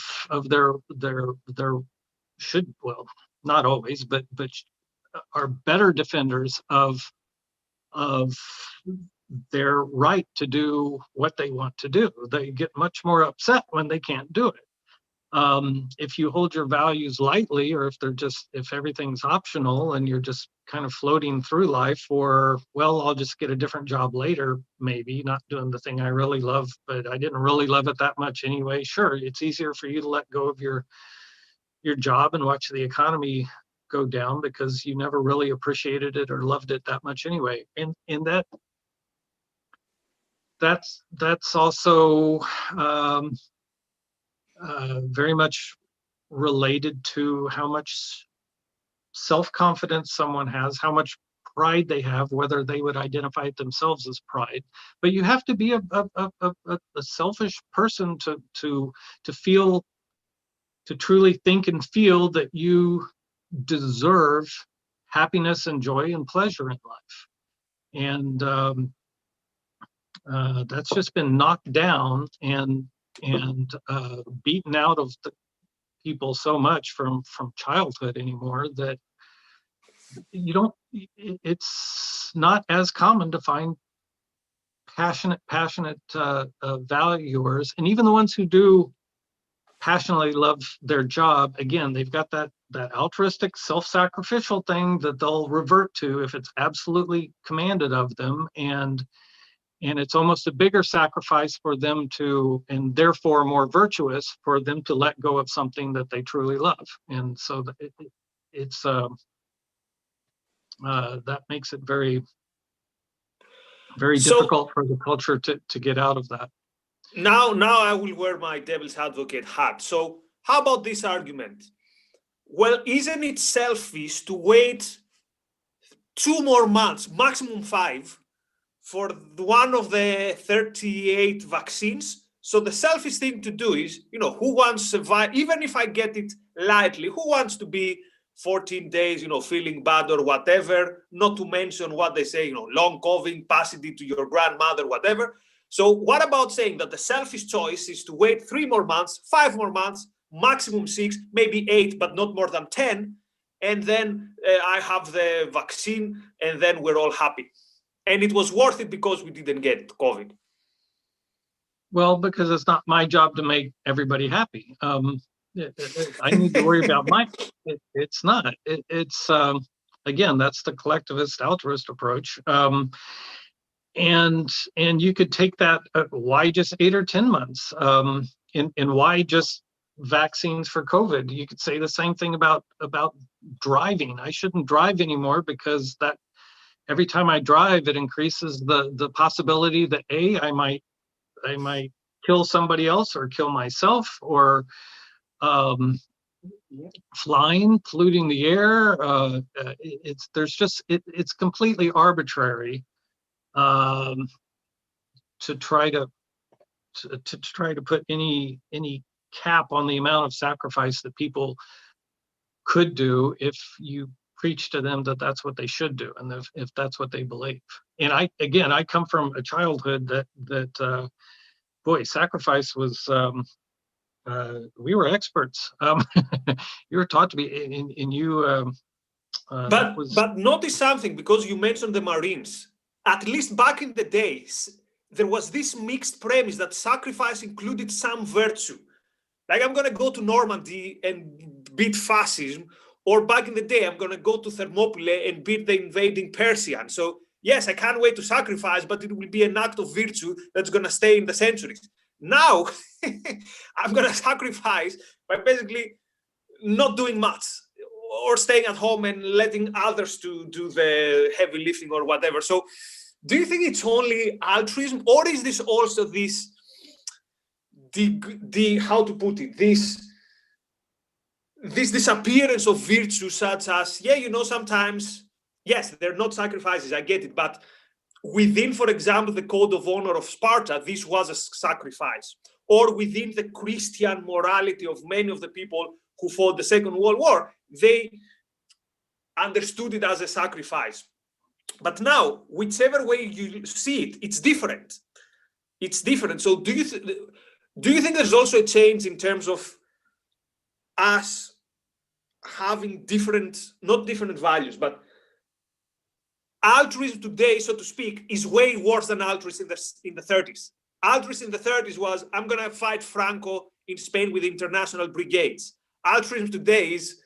their should, well, not always, but are better defenders of their right to do what they want to do. They get much more upset when they can't do it. If you hold your values lightly, or if everything's optional and you're just kind of floating through life, or, well, I'll just get a different job later, maybe not doing the thing I really love, but I didn't really love it that much anyway. Sure, it's easier for you to let go of your job and watch the economy go down because you never really appreciated it or loved it that much anyway. And that's also very much related to how much self-confidence someone has, how much pride they have, whether they would identify it themselves as pride. But you have to be a selfish person to feel, to truly think and feel that you deserve happiness and joy and pleasure in life. And that's just been knocked down and beaten out of the people so much from childhood anymore, that it's not as common to find passionate valuers. And even the ones who do passionately love their job, again, they've got that altruistic, self-sacrificial thing that they'll revert to if it's absolutely commanded of them, and it's almost a bigger sacrifice for them to, and therefore more virtuous for them to let go of something that they truly love. And so it's that makes it very, very difficult for the culture to get out of that. Now I will wear my devil's advocate hat. So how about this argument? Well, isn't it selfish to wait 2 more months, maximum 5, for one of the 38 vaccines? So the selfish thing to do is, who wants to survive, even if I get it lightly, who wants to be 14 days, feeling bad or whatever, not to mention what they say, long COVID, passing it to your grandmother, whatever. So what about saying that the selfish choice is to wait 3 more months, 5 more months, maximum 6, maybe 8, but not more than 10. And then I have the vaccine, and then we're all happy. And it was worth it because we didn't get COVID. Well, because it's not my job to make everybody happy. I need to worry about it's not. It's again, that's the collectivist altruist approach. And you could take that, why just 8 or 10 months? And why just vaccines for COVID? You could say the same thing about driving. I shouldn't drive anymore because that every time I drive, it increases the possibility that I might kill somebody else or kill myself, or flying, polluting the air. It's completely arbitrary to try to put any cap on the amount of sacrifice that people could do if you preach to them that that's what they should do, and if that's what they believe. And I come from a childhood that boy, sacrifice was, we were experts. You were taught to be, and you. But notice something, because you mentioned the Marines. At least back in the days, there was this mixed premise that sacrifice included some virtue. Like, I'm going to go to Normandy and beat fascism, or back in the day, I'm going to go to Thermopylae and beat the invading Persians. So yes, I can't wait to sacrifice, but it will be an act of virtue that's going to stay in the centuries. Now, I'm going to sacrifice by basically not doing much, or staying at home and letting others to do the heavy lifting or whatever. So do you think it's only altruism, or is this also this, the how to put it, this disappearance of virtue, such as, yeah, you know, sometimes, yes, they're not sacrifices, I get it, but within, for example, the code of honor of Sparta, this was a sacrifice, or within the Christian morality of many of the people who fought the Second World War, they understood it as a sacrifice. But now, whichever way you see it, it's different. It's different. So do you think there's also a change in terms of us having different, not different values, but altruism today, so to speak, is way worse than altruism in the 30s. Altruism in the 30s was, I'm going to fight Franco in Spain with international brigades. Altruism today is,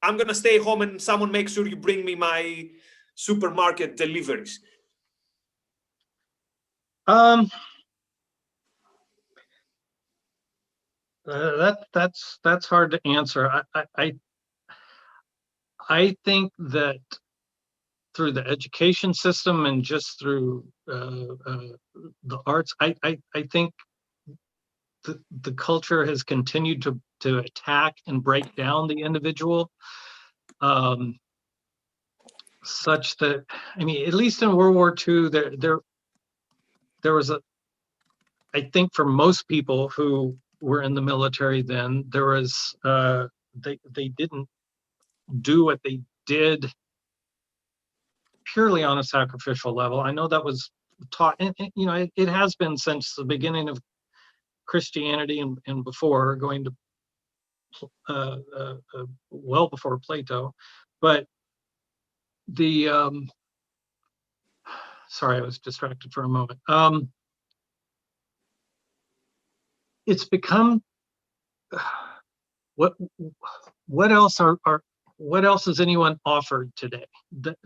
I'm going to stay home and someone make sure you bring me my supermarket deliveries. That's hard to answer. I think that through the education system and just through the arts, I think the culture has continued to attack and break down the individual, such that, I mean, at least in World War II, there was I think for most people who were in the military then, there was, they didn't do what they did purely on a sacrificial level. I know that was taught, and you know, it has been since the beginning of Christianity and before, going to well before Plato. But the sorry, I was distracted for a moment. It's become, what else is anyone offered today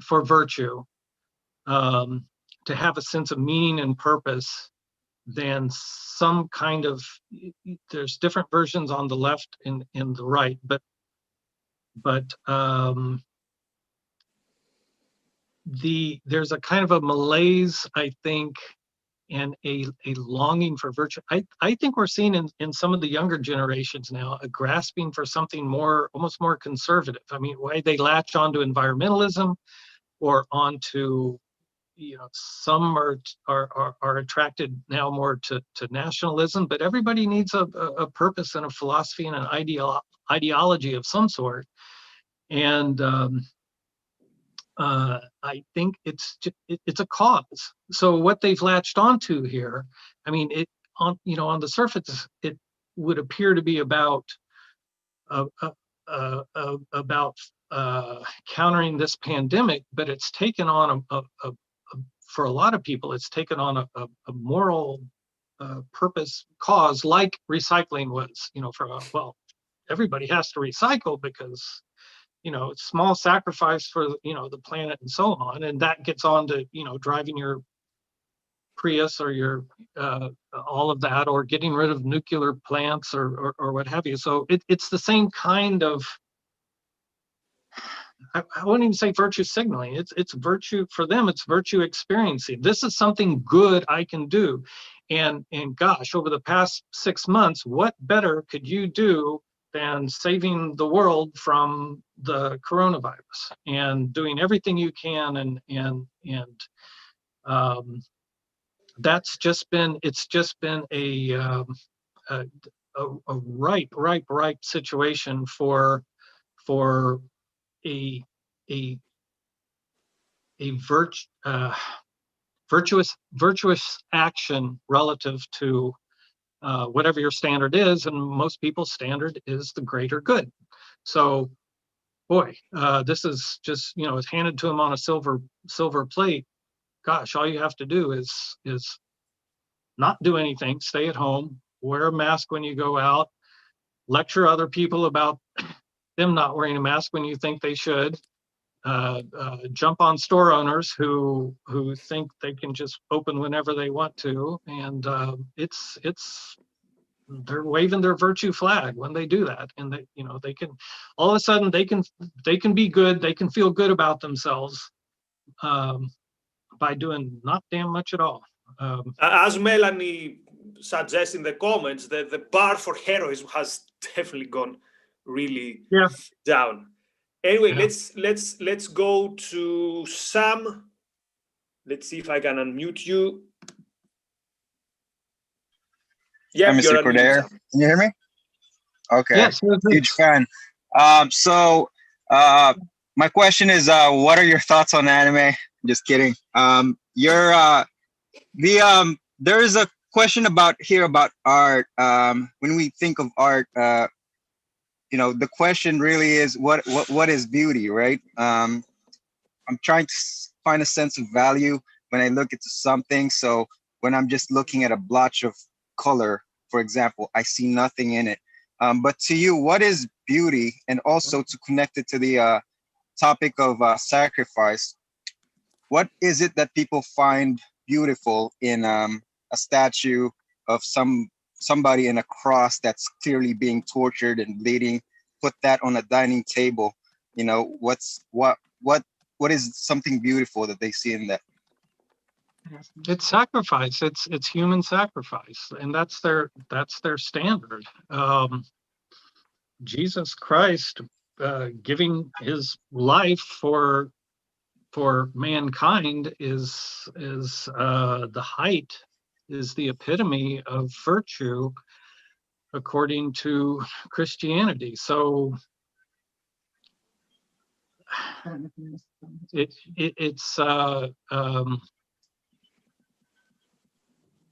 for virtue, to have a sense of meaning and purpose, than some kind of, there's different versions on the left and the right, but there's a kind of a malaise, I think, and a longing for virtue. I think we're seeing in some of the younger generations now a grasping for something more, almost more conservative. I mean, why they latch onto environmentalism or onto, you know, some are attracted now more to nationalism, but everybody needs a purpose and a philosophy and an ideology of some sort. And I think it's a cause. So what they've latched onto here, I mean, on the surface, it would appear to be about countering this pandemic, but it's taken on for a lot of people, it's taken on a moral purpose, cause, like recycling was. You know, well, everybody has to recycle because, you know, it's small sacrifice for, you know, the planet and so on, and that gets on to, you know, driving your Prius or your all of that, or getting rid of nuclear plants or what have you. So it's the same kind of, I wouldn't even say virtue signaling. It's virtue for them. It's virtue experiencing. This is something good I can do, and gosh, over the past 6 months, what better could you do than saving the world from the coronavirus and doing everything you can, and that's just been, it's just been a ripe situation for a a virtuous action relative to whatever your standard is, and most people's standard is the greater good. So, boy, this is just, you know, it's handed to them on a silver plate. Gosh, all you have to do is not do anything, stay at home, wear a mask when you go out, lecture other people about them not wearing a mask when you think they should, jump on store owners who think they can just open whenever they want to, and they're waving their virtue flag when they do that, and they, you know, they can all of a sudden they can be good, they can feel good about themselves by doing not damn much at all. As Melanie suggests in the comments, that the bar for heroism has definitely gone really down. Anyway, let's go to Sam. Let's see if I can unmute you. Yeah, Mr. Cordair, can you hear me? Okay, yes, huge fan. So my question is, what are your thoughts on anime? Just kidding. There is a question about art. When we think of art, you know, the question really is what is beauty, right? I'm trying to find a sense of value when I look into something. So when I'm just looking at a blotch of color, for example, I see nothing in it. But to you, what is beauty? And also to connect it to the topic of sacrifice, what is it that people find beautiful in a statue of somebody in a cross that's clearly being tortured and bleeding? Put that on a dining table. You know, what is something beautiful that they see in that? It's sacrifice. It's human sacrifice, and that's their standard. Jesus Christ giving his life for mankind is the height, is the epitome of virtue according to Christianity. So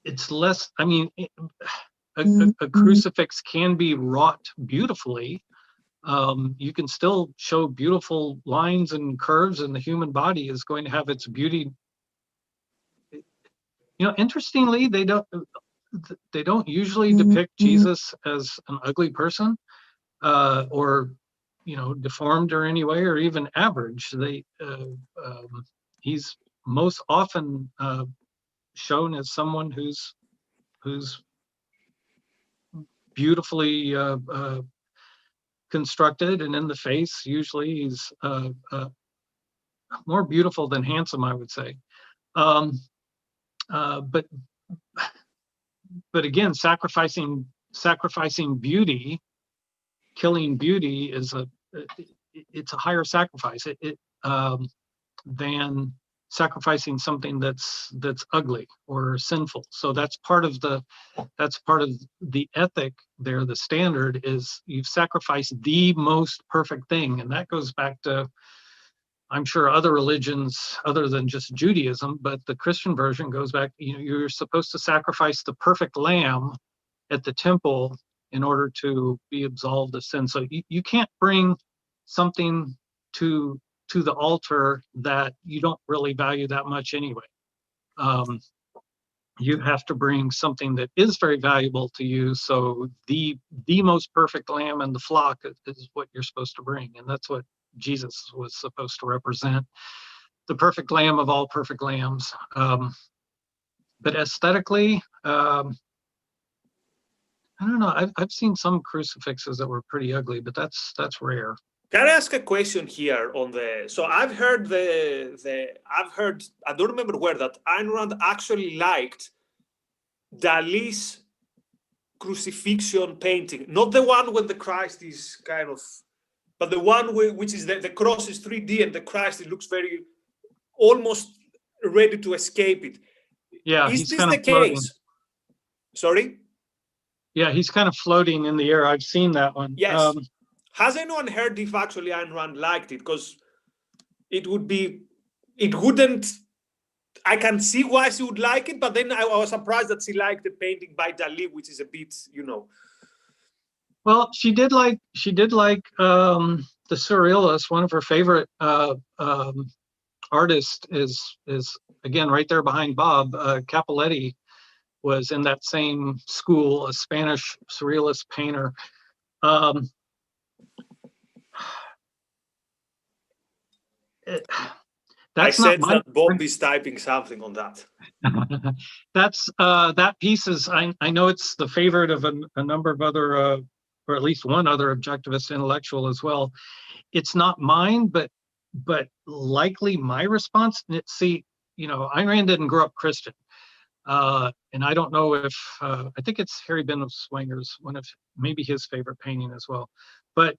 it's less, I mean, a crucifix can be wrought beautifully. You can still show beautiful lines and curves, and the human body is going to have its beauty. You know, interestingly, they don't usually depict Jesus as an ugly person, or, you know, deformed or any way, or even average. He's most often shown as someone who's beautifully constructed, and in the face, usually he's more beautiful than handsome, I would say. But again, sacrificing beauty, killing beauty it's a higher sacrifice than sacrificing something that's ugly or sinful. So that's part of the ethic there. The standard is you've sacrificed the most perfect thing, and that goes back to, I'm sure, other religions other than just Judaism, but the Christian version goes back, you know, you're supposed to sacrifice the perfect lamb at the temple in order to be absolved of sin. So you can't bring something to the altar that you don't really value that much anyway. You have to bring something that is very valuable to you. So the most perfect lamb in the flock is what you're supposed to bring, and that's what Jesus was supposed to represent, the perfect lamb of all perfect lambs. But aesthetically, I don't know. I've seen some crucifixes that were pretty ugly, but that's rare. Can I ask a question here on the? So I've heard I don't remember where, that Ayn Rand actually liked Dali's crucifixion painting, not the one when the Christ is kind of, but the one which is the cross is 3D and the Christ, it looks very almost ready to escape it. Yeah, is he's this kind the of floating. case? Sorry? Yeah, he's kind of floating in the air. I've seen that one. Yes. Has anyone heard if actually Ayn Rand liked it? Because it wouldn't. I can see why she would like it, but then I was surprised that she liked the painting by Dali, which is a bit, Well, she did like the Surrealists. One of her favorite artists is again right there behind Bob. Capoletti was in that same school, a Spanish Surrealist painter. I said that Bob is typing something on that. That piece is, I know it's the favorite of a number of other, or at least one other objectivist intellectual as well. It's not mine, but likely my response. See, Ayn Rand didn't grow up Christian. And I don't know if, I think it's Harry Binnenwinger's, one of maybe his favorite painting as well. But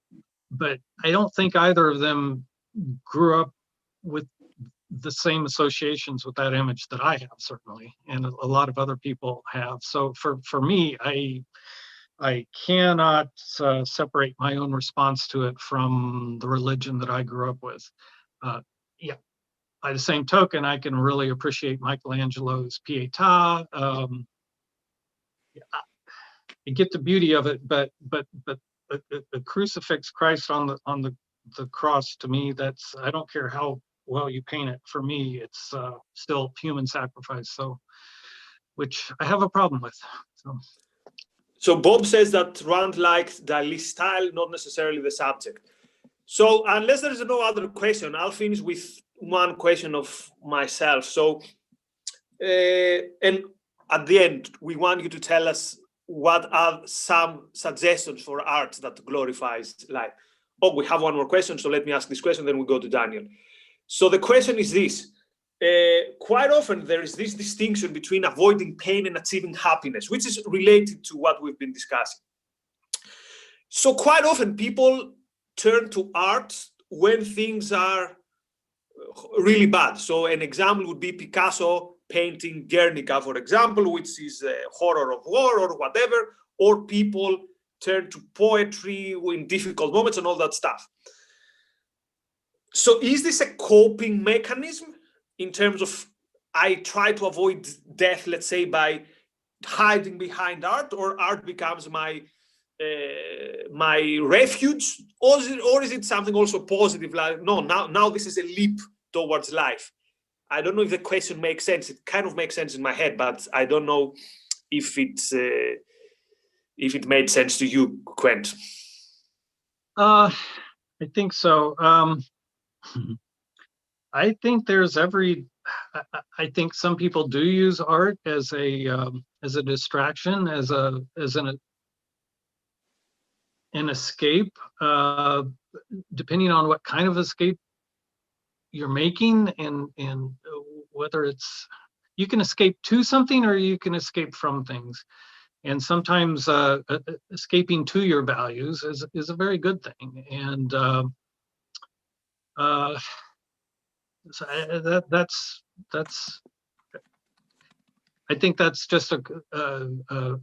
I don't think either of them grew up with the same associations with that image that I have, certainly, and a lot of other people have. So for me, I cannot separate my own response to it from the religion that I grew up with. Yeah. By the same token, I can really appreciate Michelangelo's Pietà. I get the beauty of it, but the crucifix Christ on the cross, to me, that's, I don't care how well you paint it. For me, it's still human sacrifice. So, which I have a problem with. So Bob says that Rand liked Dali's style, not necessarily the subject. So unless there is no other question, I'll finish with one question of myself. So, and at the end, we want you to tell us what are some suggestions for art that glorifies life. Oh, we have one more question, so let me ask this question, then we go to Daniel. So the question is this. Quite often there is this distinction between avoiding pain and achieving happiness, which is related to what we've been discussing. So quite often people turn to art when things are really bad. So an example would be Picasso painting Guernica, for example, which is a horror of war or whatever, or people turn to poetry in difficult moments and all that stuff. So is this a coping mechanism in terms of I try to avoid death, let's say, by hiding behind art, or art becomes my refuge, or is it something also positive, like, no, now this is a leap towards life? I don't know if the question makes sense. It kind of makes sense in my head, but I don't know if it made sense to you, Quent. I think so. I think there's I think some people do use art as a distraction, as an escape, depending on what kind of escape you're making, and whether it's, you can escape to something or you can escape from things. And sometimes escaping to your values is a very good thing. And so that's I think that's just a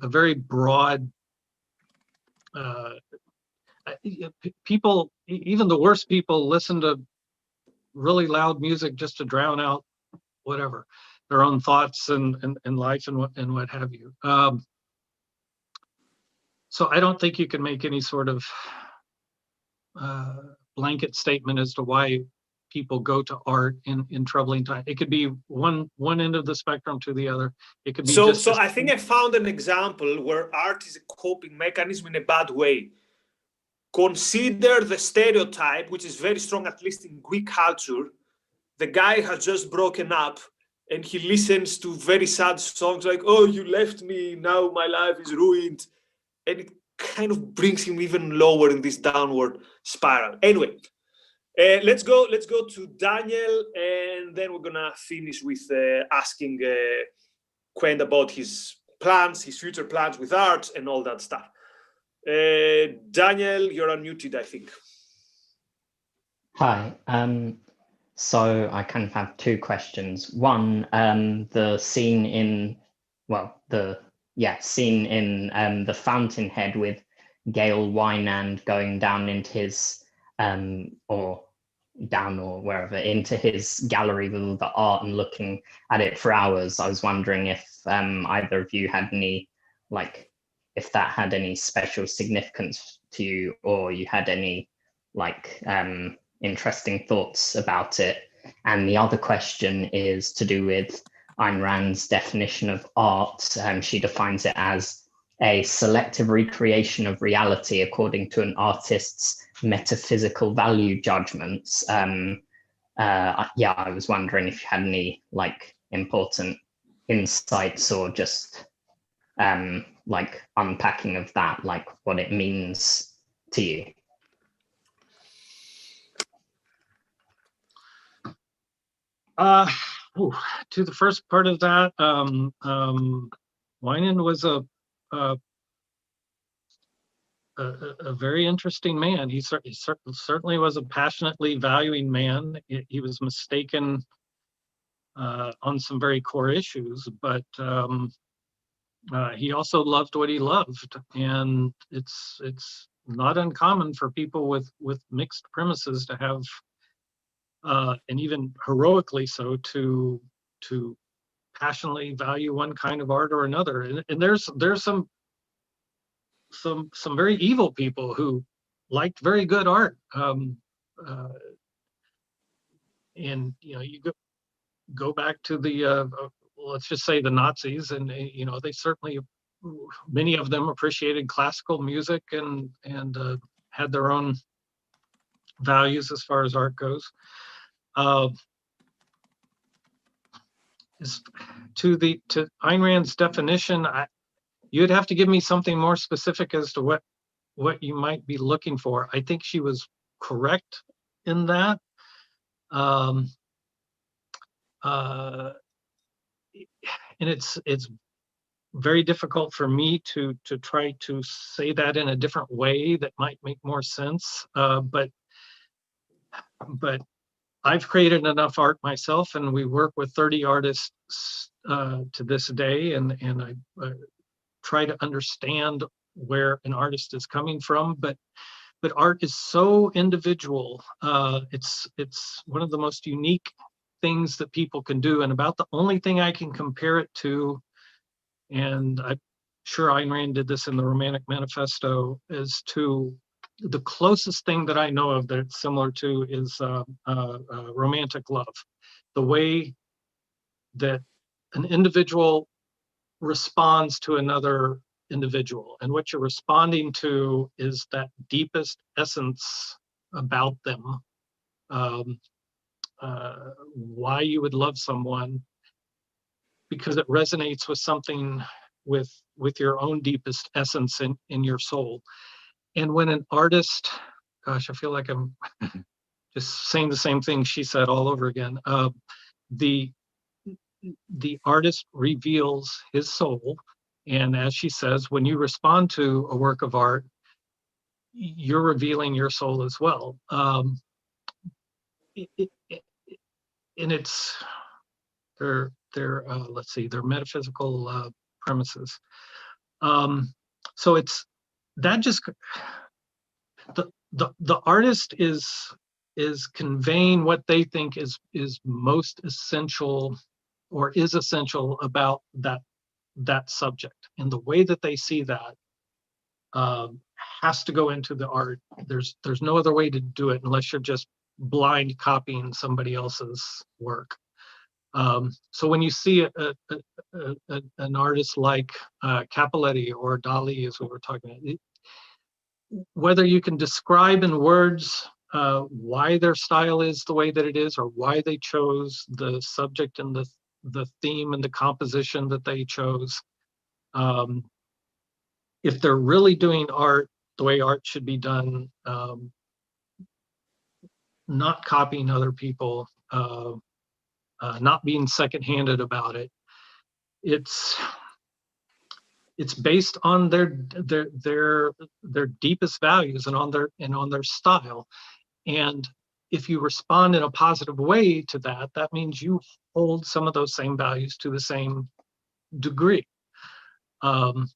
very broad. People, even the worst people, listen to really loud music just to drown out whatever their own thoughts and life and what have you. So I don't think you can make any sort of blanket statement as to why people go to art in troubling times. It could be one end of the spectrum to the other. It could be so I think I found an example where art is a coping mechanism in a bad way. Consider the stereotype, which is very strong, at least in Greek culture. The guy has just broken up and he listens to very sad songs like, oh, you left me, now my life is ruined. And it kind of brings him even lower in this downward spiral. Anyway, let's go to Daniel, and then we're gonna finish with asking Quent about his future plans with art and all that stuff. Daniel, you're unmuted, I think. Hi. So I kind of have two questions. One, the scene in, the Fountainhead with Gail Wynand going down into his, or down or wherever into his gallery with all the art and looking at it for hours. I was wondering if either of you had any, like, if that had any special significance to you, or you had any like interesting thoughts about it. And the other question is to do with Ayn Rand's definition of art. She defines it as a selective recreation of reality according to an artist's metaphysical value judgments. Yeah, I was wondering if you had any like important insights or just like unpacking of that, like what it means to you. To the first part of that, Winan was a very interesting man. He certainly was a passionately valuing man. He was mistaken on some very core issues, but he also loved what he loved, and it's not uncommon for people with mixed premises to have, and even heroically so, to passionately value one kind of art or another. And there's some very evil people who liked very good art. And you go back to the let's just say the Nazis, and they certainly, many of them appreciated classical music and had their own values as far as art goes. To Ayn Rand's definition, you'd have to give me something more specific as to what you might be looking for. I think she was correct in that. And it's very difficult for me to try to say that in a different way that might make more sense. But I've created enough art myself, and we work with 30 artists to this day, and I try to understand where an artist is coming from. But art is so individual. It's one of the most unique things that people can do, and about the only thing I can compare it to, and I'm sure Ayn Rand did this in the Romantic Manifesto, is to the closest thing that I know of that it's similar to is romantic love. The way that an individual responds to another individual, and what you're responding to is that deepest essence about them. Why you would love someone, because it resonates with something with your own deepest essence in your soul. And when an artist, gosh, I feel like I'm just saying the same thing she said all over again. The artist reveals his soul, and as she says, when you respond to a work of art, you're revealing your soul as well. And it's their let's see, their metaphysical premises. So it's that just the artist is conveying what they think is most essential, or is essential about that subject, and the way that they see that has to go into the art. There's no other way to do it unless you're just blind copying somebody else's work. So when you see an artist like Capoletti or Dali, as we were talking about, whether you can describe in words why their style is the way that it is, or why they chose the subject and the theme and the composition that they chose, if they're really doing art the way art should be done, not copying other people, not being second-handed about it, it's based on their deepest values and on their style. And if you respond in a positive way to that, that means you hold some of those same values to the same degree. And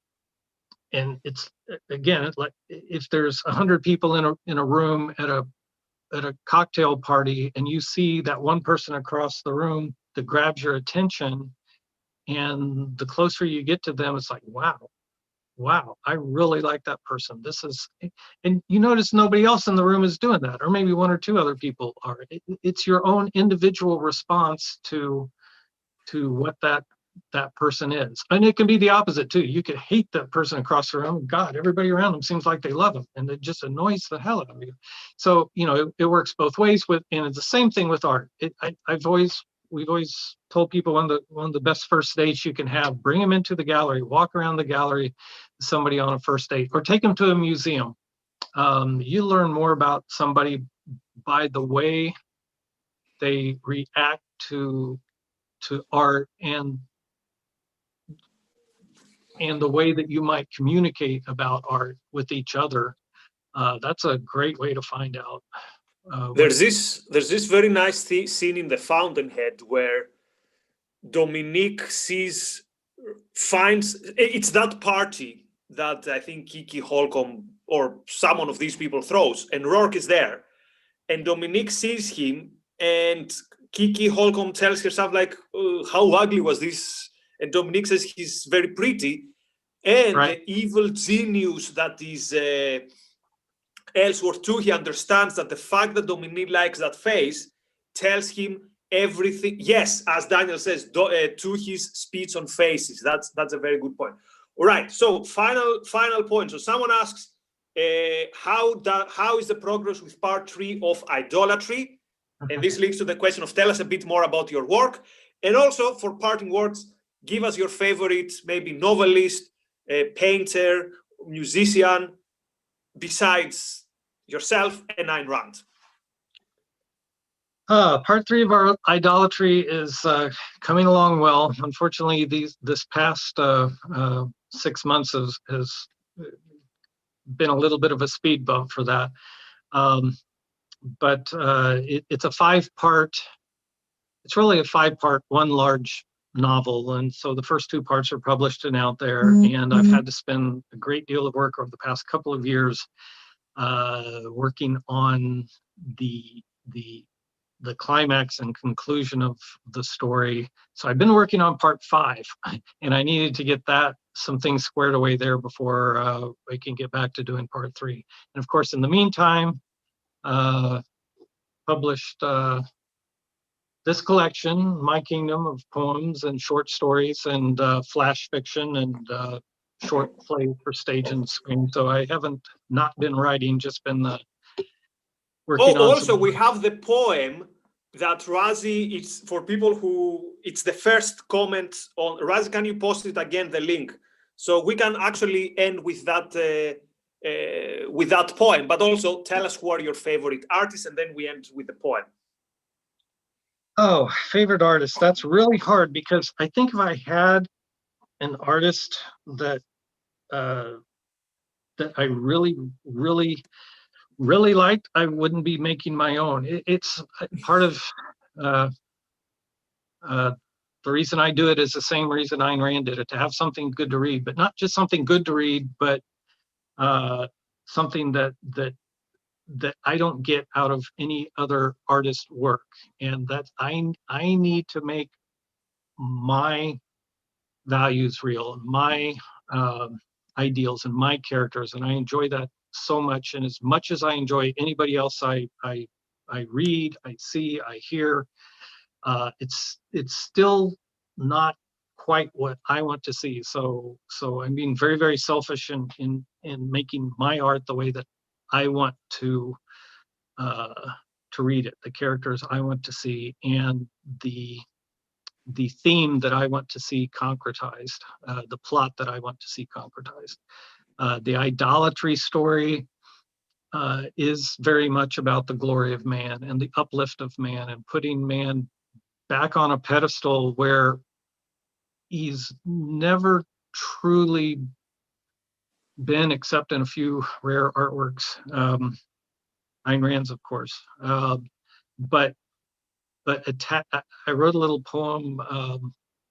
it's, again, it's like if there's 100 people in a room at at a cocktail party and you see that one person across the room that grabs your attention, and the closer you get to them, it's like, wow, I really like that person. This is, and you notice nobody else in the room is doing that, or maybe one or two other people are. It's your own individual response to what that person is. And it can be the opposite too. You could hate that person across the room. God, everybody around them seems like they love them, and it just annoys the hell out of you. So, you know, it works both ways and it's the same thing with art. We've always told people one of the best first dates you can have, bring them into the gallery, walk around the gallery, somebody on a first date, or take them to a museum. You learn more about somebody by the way they react to art and the way that you might communicate about art with each other. That's a great way to find out. There's this very nice scene in The Fountainhead where Dominique finds it's that party that I think Kiki Holcomb or someone of these people throws, and Rourke is there, and Dominique sees him, and Kiki Holcomb tells her something like, "How ugly was this?" And Dominique says he's very pretty, and right. the evil genius that is Ellsworth too, he understands that the fact that Dominique likes that face tells him everything. Yes, as Daniel says, to his speech on faces. That's a very good point. All right, so final point. So someone asks, how is the progress with part 3 of idolatry? And this leads to the question of tell us a bit more about your work. And also for parting words, give us your favorite, maybe novelist, painter, musician, besides yourself and Ayn Rand. Part 3 of our idolatry is coming along well. Unfortunately, this past 6 months has been a little bit of a speed bump for that. But it's a 5-part, it's really a 5-part, one large novel. And so the first 2 parts are published and out there. And I've had to spend a great deal of work over the past couple of years working on the climax and conclusion of the story. So I've been working on part 5, and I needed to get some things squared away there before I can get back to doing part 3. And of course, in the meantime, published this collection, My Kingdom, of poems and short stories and flash fiction and short play for stage and screen. So I haven't not been writing, just been working on. Also, we have the poem that Razi, it's for people who, it's the first comment on, Razi, can you post it again, the link? So we can actually end with that poem, but also tell us who are your favorite artists, and then we end with the poem. Oh, favorite artist. That's really hard, because I think if I had an artist that I really liked, I wouldn't be making my own. It's part of the reason I do it is the same reason Ayn Rand did it, to have something good to read, but not just something good to read, but something that I don't get out of any other artist work. And that I need to make my values real, my ideals and my characters, and I enjoy that so much. And as much as I enjoy anybody else I read, I see, I hear, it's still not quite what I want to see. So I'm being very, very selfish in making my art the way that I want to read it, the characters I want to see, and the theme that I want to see concretized, the plot that I want to see concretized. The idolatry story is very much about the glory of man and the uplift of man, and putting man back on a pedestal where he's never truly been, except in a few rare artworks, Ayn Rand's, of course. But I wrote a little poem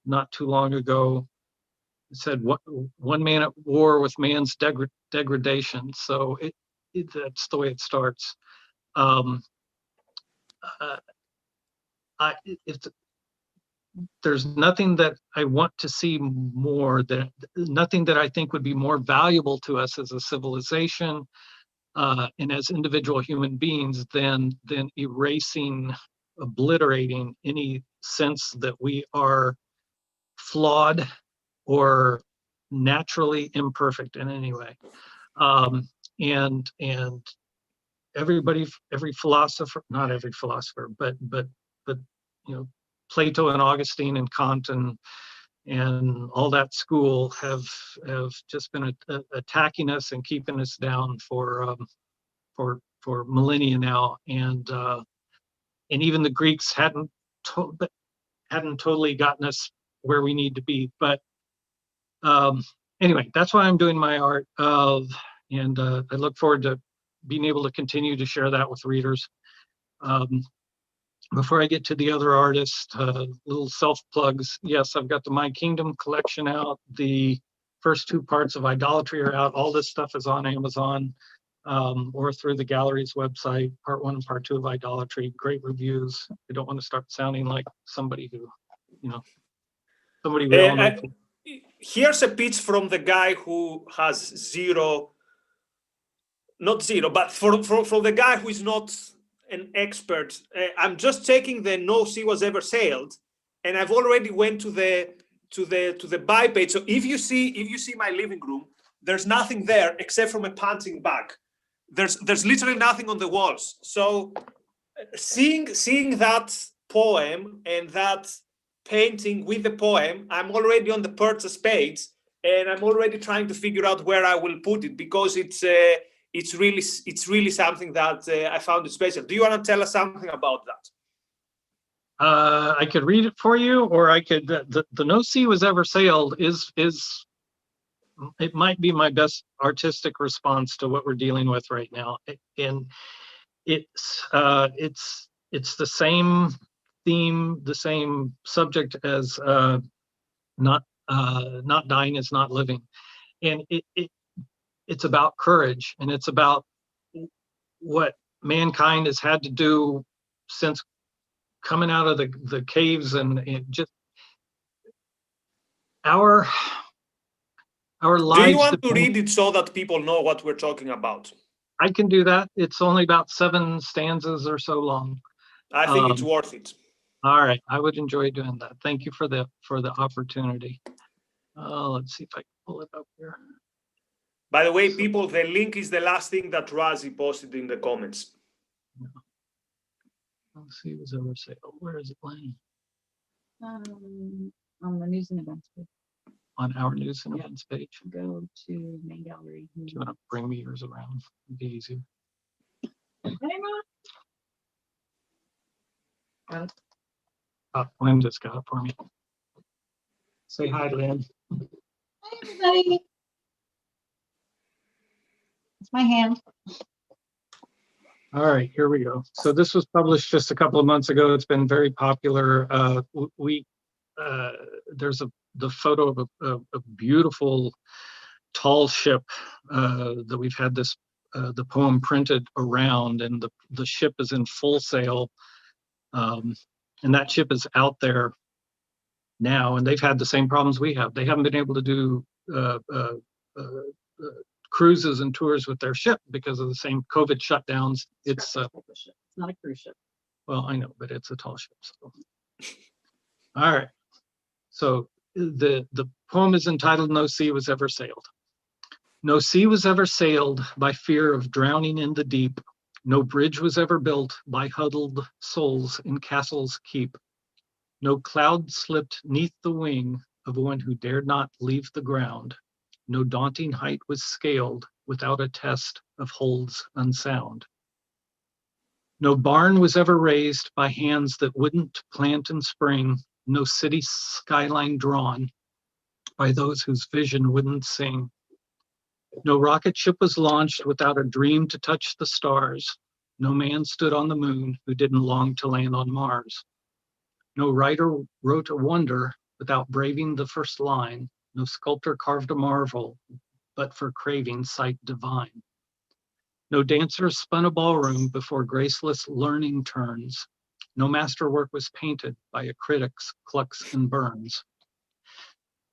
not too long ago. It said, "One man at war with man's degradation." So that's the way it starts. there's nothing that I want to see more, nothing that I think would be more valuable to us as a civilization and as individual human beings than erasing, obliterating any sense that we are flawed or naturally imperfect in any way. And everybody, every philosopher, not every philosopher, but you know, Plato and Augustine and Kant and all that school have just been attacking us and keeping us down for millennia now, and even the Greeks hadn't totally gotten us where we need to be. But anyway, that's why I'm doing my art, and I look forward to being able to continue to share that with readers. Before I get to the other artists, little self plugs. Yes, I've got the My Kingdom collection out. The first 2 parts of Idolatry are out. All this stuff is on Amazon or through the gallery's website. Part 1 and Part 2 of Idolatry. Great reviews. I don't want to start sounding like somebody who, you know, somebody we all know. Here's a pitch from the guy who has zero, not zero, but for the guy who is not an expert. I'm just checking the No Sea Was Ever Sailed, and I've already went to the buy page. So if you see my living room, there's nothing there except from a punching bag. There's literally nothing on the walls. So seeing that poem and that painting with the poem, I'm already on the purchase page, and I'm already trying to figure out where I will put it, because it's really something that I found it special. Do you want to tell us something about that? I could read it for you, or I could. The No Sea Was Ever Sailed is it might be my best artistic response to what we're dealing with right now, and it's the same theme, the same subject as not dying is not living, and it's about courage, and it's about what mankind has had to do since coming out of the caves, and just our lives. Do you want to read it so that people know what we're talking about? I can do that. It's only about 7 stanzas or so long. I think it's worth it. All right, I would enjoy doing that. Thank you for the opportunity. Let's see if I can pull it up here. By the way, people, the link is the last thing that Razi posted in the comments. Let's see, it was ever say, oh, where is it playing? On the news and events page. On our news and events page. Go to main gallery. Do you want to bring me yours around? It'd be easier. Oh, Lynn just got it for me. Say hi, Lynn. Hi, everybody. It's my hand. All right, here we go. So this was published just a couple of months ago. It's been very popular. There's the photo of a beautiful tall ship that we've had the poem printed around, and the ship is in full sail, and that ship is out there now, and they've had the same problems we have. They haven't been able to do cruises and tours with their ship because of the same COVID shutdowns. It's not a cruise ship. Well, I know, but it's a tall ship. So. All right. So the poem is entitled "No Sea Was Ever Sailed." No sea was ever sailed by fear of drowning in the deep. No bridge was ever built by huddled souls in castles keep. No cloud slipped 'neath the wing of one who dared not leave the ground. No daunting height was scaled without a test of holds unsound. No barn was ever raised by hands that wouldn't plant and spring. No city skyline drawn by those whose vision wouldn't sing. No rocket ship was launched without a dream to touch the stars. No man stood on the moon who didn't long to land on Mars. No writer wrote a wonder without braving the first line. No sculptor carved a marvel, but for craving sight divine. No dancers spun a ballroom before graceless learning turns. No masterwork was painted by a critic's clucks and burns.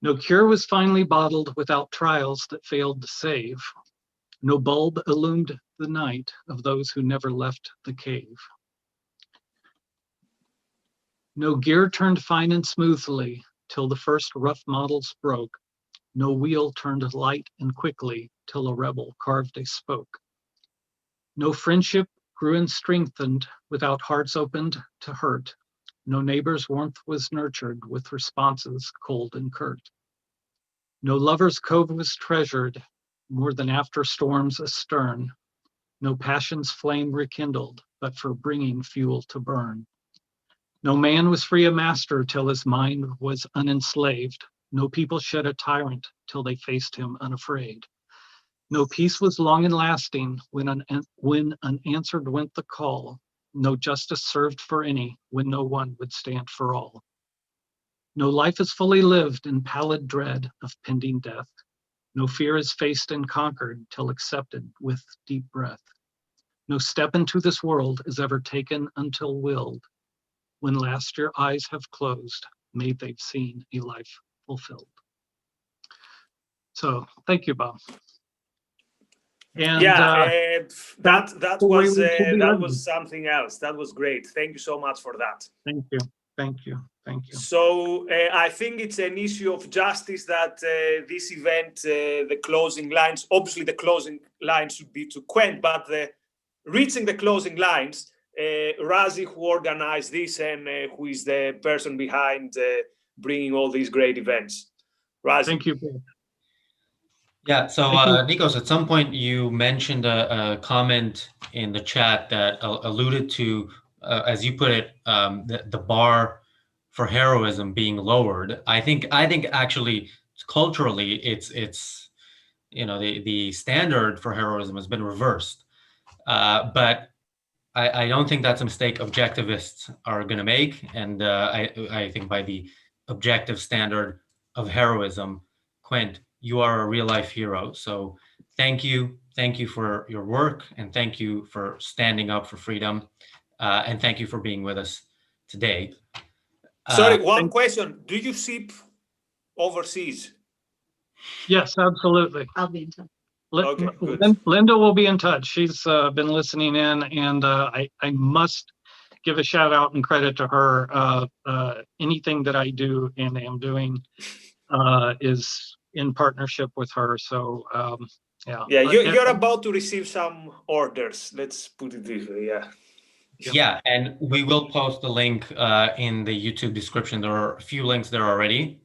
No cure was finally bottled without trials that failed to save. No bulb illumined the night of those who never left the cave. No gear turned fine and smoothly till the first rough models broke. No wheel turned light and quickly till a rebel carved a spoke. No friendship grew and strengthened without hearts opened to hurt. No neighbor's warmth was nurtured with responses cold and curt. No lover's cove was treasured more than after storms astern. No passion's flame rekindled, but for bringing fuel to burn. No man was free a master till his mind was unenslaved. No people shed a tyrant till they faced him unafraid. No peace was long and lasting when unanswered went the call. No justice served for any when no one would stand for all. No life is fully lived in pallid dread of pending death. No fear is faced and conquered till accepted with deep breath. No step into this world is ever taken until willed. When last your eyes have closed, may they've seen a life fulfilled. So thank you, Bob. And that was something else. That was great. Thank you so much for that. Thank you. Thank you. Thank you. So I think it's an issue of justice that this event, the closing lines, obviously the closing lines should be to Quent, but reaching the closing lines, Razi, who organized this and who is the person behind bringing all these great events. Razi. Thank you. Yeah, so Nikos, at some point you mentioned a comment in the chat that alluded to, as you put it, the bar for heroism being lowered. I think actually culturally it's the standard for heroism has been reversed, but I don't think that's a mistake objectivists are going to make, and I think by the objective standard of heroism, Quent, you are a real life hero. So thank you for your work, and thank you for standing up for freedom, and thank you for being with us today. Sorry, one question. Do you ship overseas? Yes, absolutely. I'll be in touch. Okay, Linda will be in touch. She's been listening in, and I must give a shout out and credit to her. Anything that I do and am doing is in partnership with her. So yeah. Yeah, you're about to receive some orders. Let's put it this way. Yeah. Yeah, and we will post the link in the YouTube description. There are a few links there already.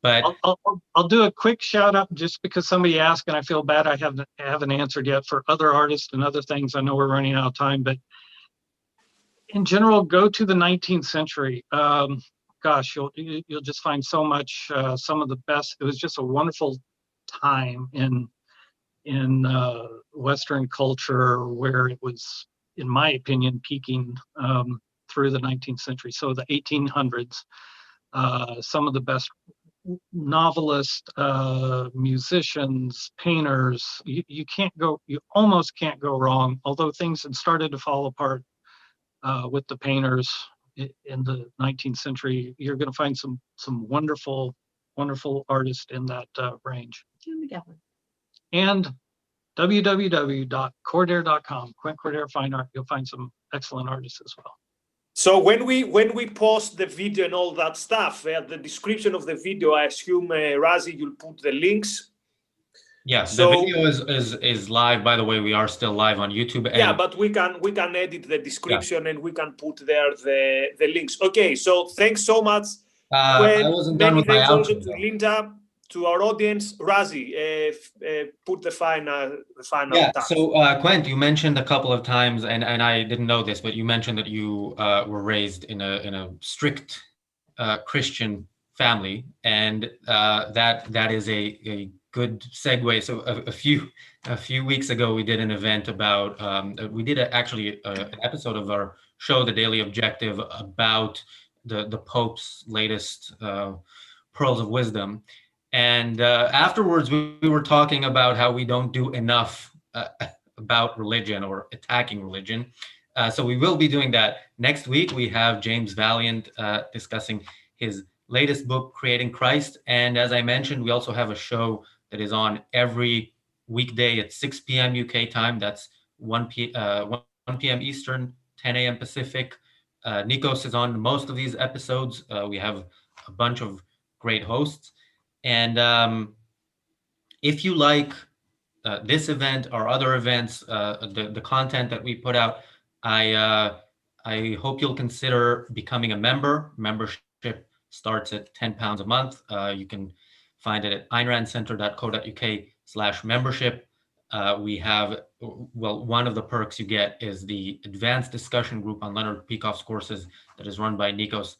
But I'll do a quick shout out just because somebody asked, and I feel bad I haven't answered yet for other artists and other things. I know we're running out of time, but in general, go to the 19th century. Gosh, you'll just find so much. Some of the best. It was just a wonderful time in Western culture where it was, in my opinion, peaking through the 19th century. So the 1800s, some of the best novelists, musicians, painters. You almost can't go wrong. Although things had started to fall apart with the painters in the 19th century, you're going to find some wonderful artists in that range. And www.cordair.com, Quent Cordair Fine Art. You'll find some excellent artists as well. So when we post the video and all that stuff, the description of the video, I assume Razi, you'll put the links. Yes, the video is live. By the way, we are still live on YouTube. And yeah, but we can edit the description and we can put there the links. Okay, so thanks so much. I wasn't done with my outro, also to Linda, to our audience. Razi, put the final yeah, touch. so Quent, you mentioned a couple of times, and I didn't know this, but you mentioned that you were raised in a strict Christian family, and that is a good segue. So a few weeks ago, we did an event about we did actually an episode of our show, The Daily Objective, about the Pope's latest pearls of wisdom. And afterwards, we were talking about how we don't do enough about religion or attacking religion. So we will be doing that next week. We have James Valiant discussing his latest book, Creating Christ. And as I mentioned, we also have a show that is on every weekday at 6 p.m. UK time. That's 1 p.m. Eastern, 10 a.m. Pacific. Nikos is on most of these episodes. We have a bunch of great hosts. And if you like this event or other events, the content that we put out, I hope you'll consider becoming a member. Membership starts at £10 a month. You can find it at aynrandcenter.co.uk/membership. We have, well, one of the perks you get is the advanced discussion group on Leonard Peikoff's courses that is run by Nikos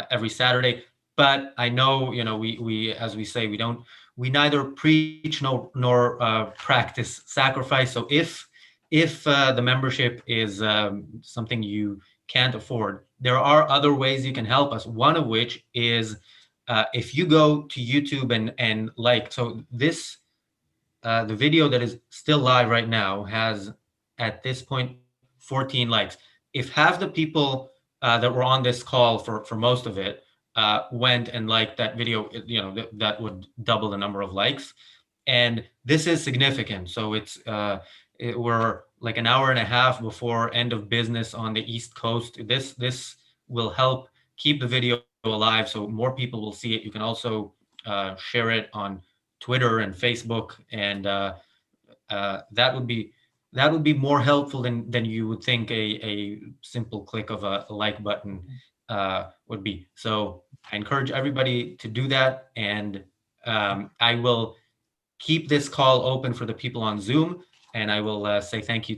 every Saturday. But I know, we as we say, we neither preach nor practice sacrifice. So if the membership is something you can't afford, there are other ways you can help us. One of which is if you go to YouTube and so this the video that is still live right now has at this point 14 likes. If half the people that were on this call for most of it went and liked that video, that would double the number of likes. And this is significant. So we're like an hour and a half before end of business on the East Coast. This will help keep the video alive so more people will see it. You can also share it on Twitter and Facebook, and that would be more helpful than you would think a simple click of a like button would be. So I encourage everybody to do that, and I will keep this call open for the people on Zoom, and I will say thank you